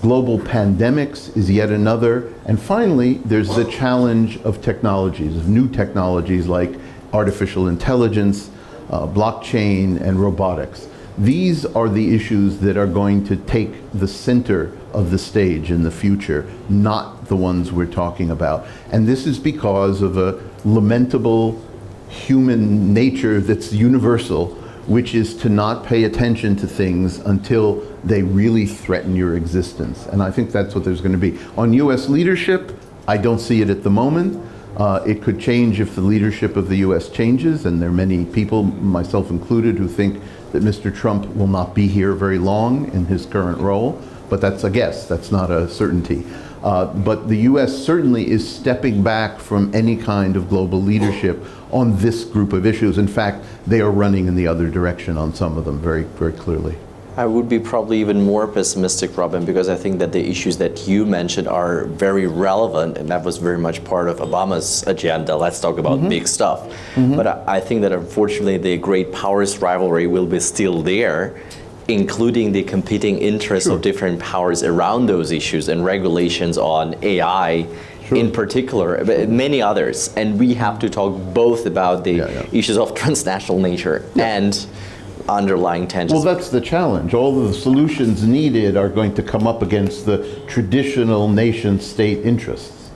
Speaker 5: global pandemics is yet another, and finally, there's the challenge of technologies, of new technologies like artificial intelligence, blockchain, and robotics. These are the issues that are going to take the center of the stage in the future, not the ones we're talking about. And this is because of a lamentable human nature that's universal, which is to not pay attention to things until they really threaten your existence. And I think that's what there's going to be. On US leadership, I don't see it at the moment. It could change if the leadership of the US changes, and there are many people, myself included, who think that Mr. Trump will not be here very long in his current role, but that's a guess, that's not a certainty. But the US certainly is stepping back from any kind of global leadership on this group of issues. In fact, they are running in the other direction on some of them very, very clearly.
Speaker 1: I would be probably even more pessimistic, Robin, because I think that the issues that you mentioned are very relevant, and that was very much part of Obama's agenda. Let's talk about big stuff. But I think that unfortunately the great powers rivalry will be still there, including the competing interests of different powers around those issues and regulations on AI in particular, but many others. And we have to talk both about the issues of transnational nature and underlying tensions.
Speaker 5: Well, that's the challenge. All of the solutions needed are going to come up against the traditional nation-state interests.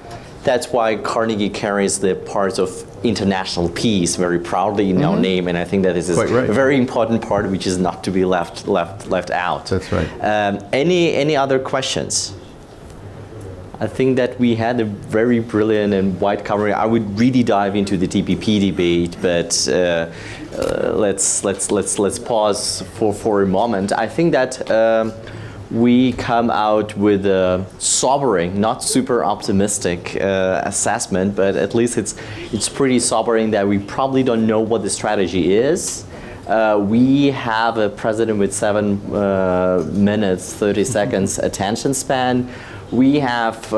Speaker 1: That's why Carnegie carries the parts of international peace very proudly in our name, and I think that this is a very important part which is not to be left out.
Speaker 5: That's right.
Speaker 1: Any other questions? I think that we had a very brilliant and wide coverage. I would really dive into the TPP debate, but let's pause for a moment. I think that we come out with a sobering, not super optimistic assessment, but at least it's pretty sobering that we probably don't know what the strategy is. We have a president with 7 minutes, 30 seconds attention span. We have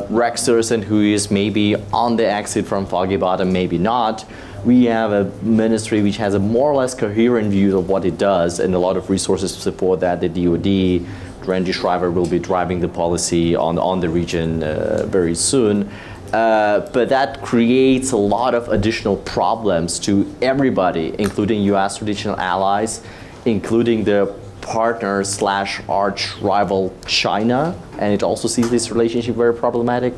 Speaker 1: Rex Tillerson, who is maybe on the exit from Foggy Bottom, maybe not. We have a ministry which has a more or less coherent view of what it does and a lot of resources to support that. The DoD, Randy Schreiber will be driving the policy on the region very soon. But that creates a lot of additional problems to everybody, including US traditional allies, including the partner / arch rival China, and it also sees this relationship very problematic.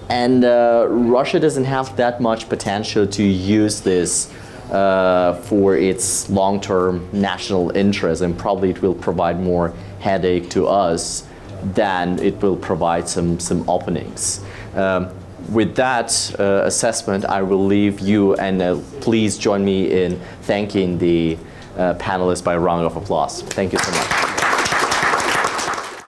Speaker 1: And Russia doesn't have that much potential to use this for its long-term national interest, and probably it will provide more headache to us than it will provide some openings. With that assessment, I will leave you, and please join me in thanking the panelists by a round of applause. Thank you so much.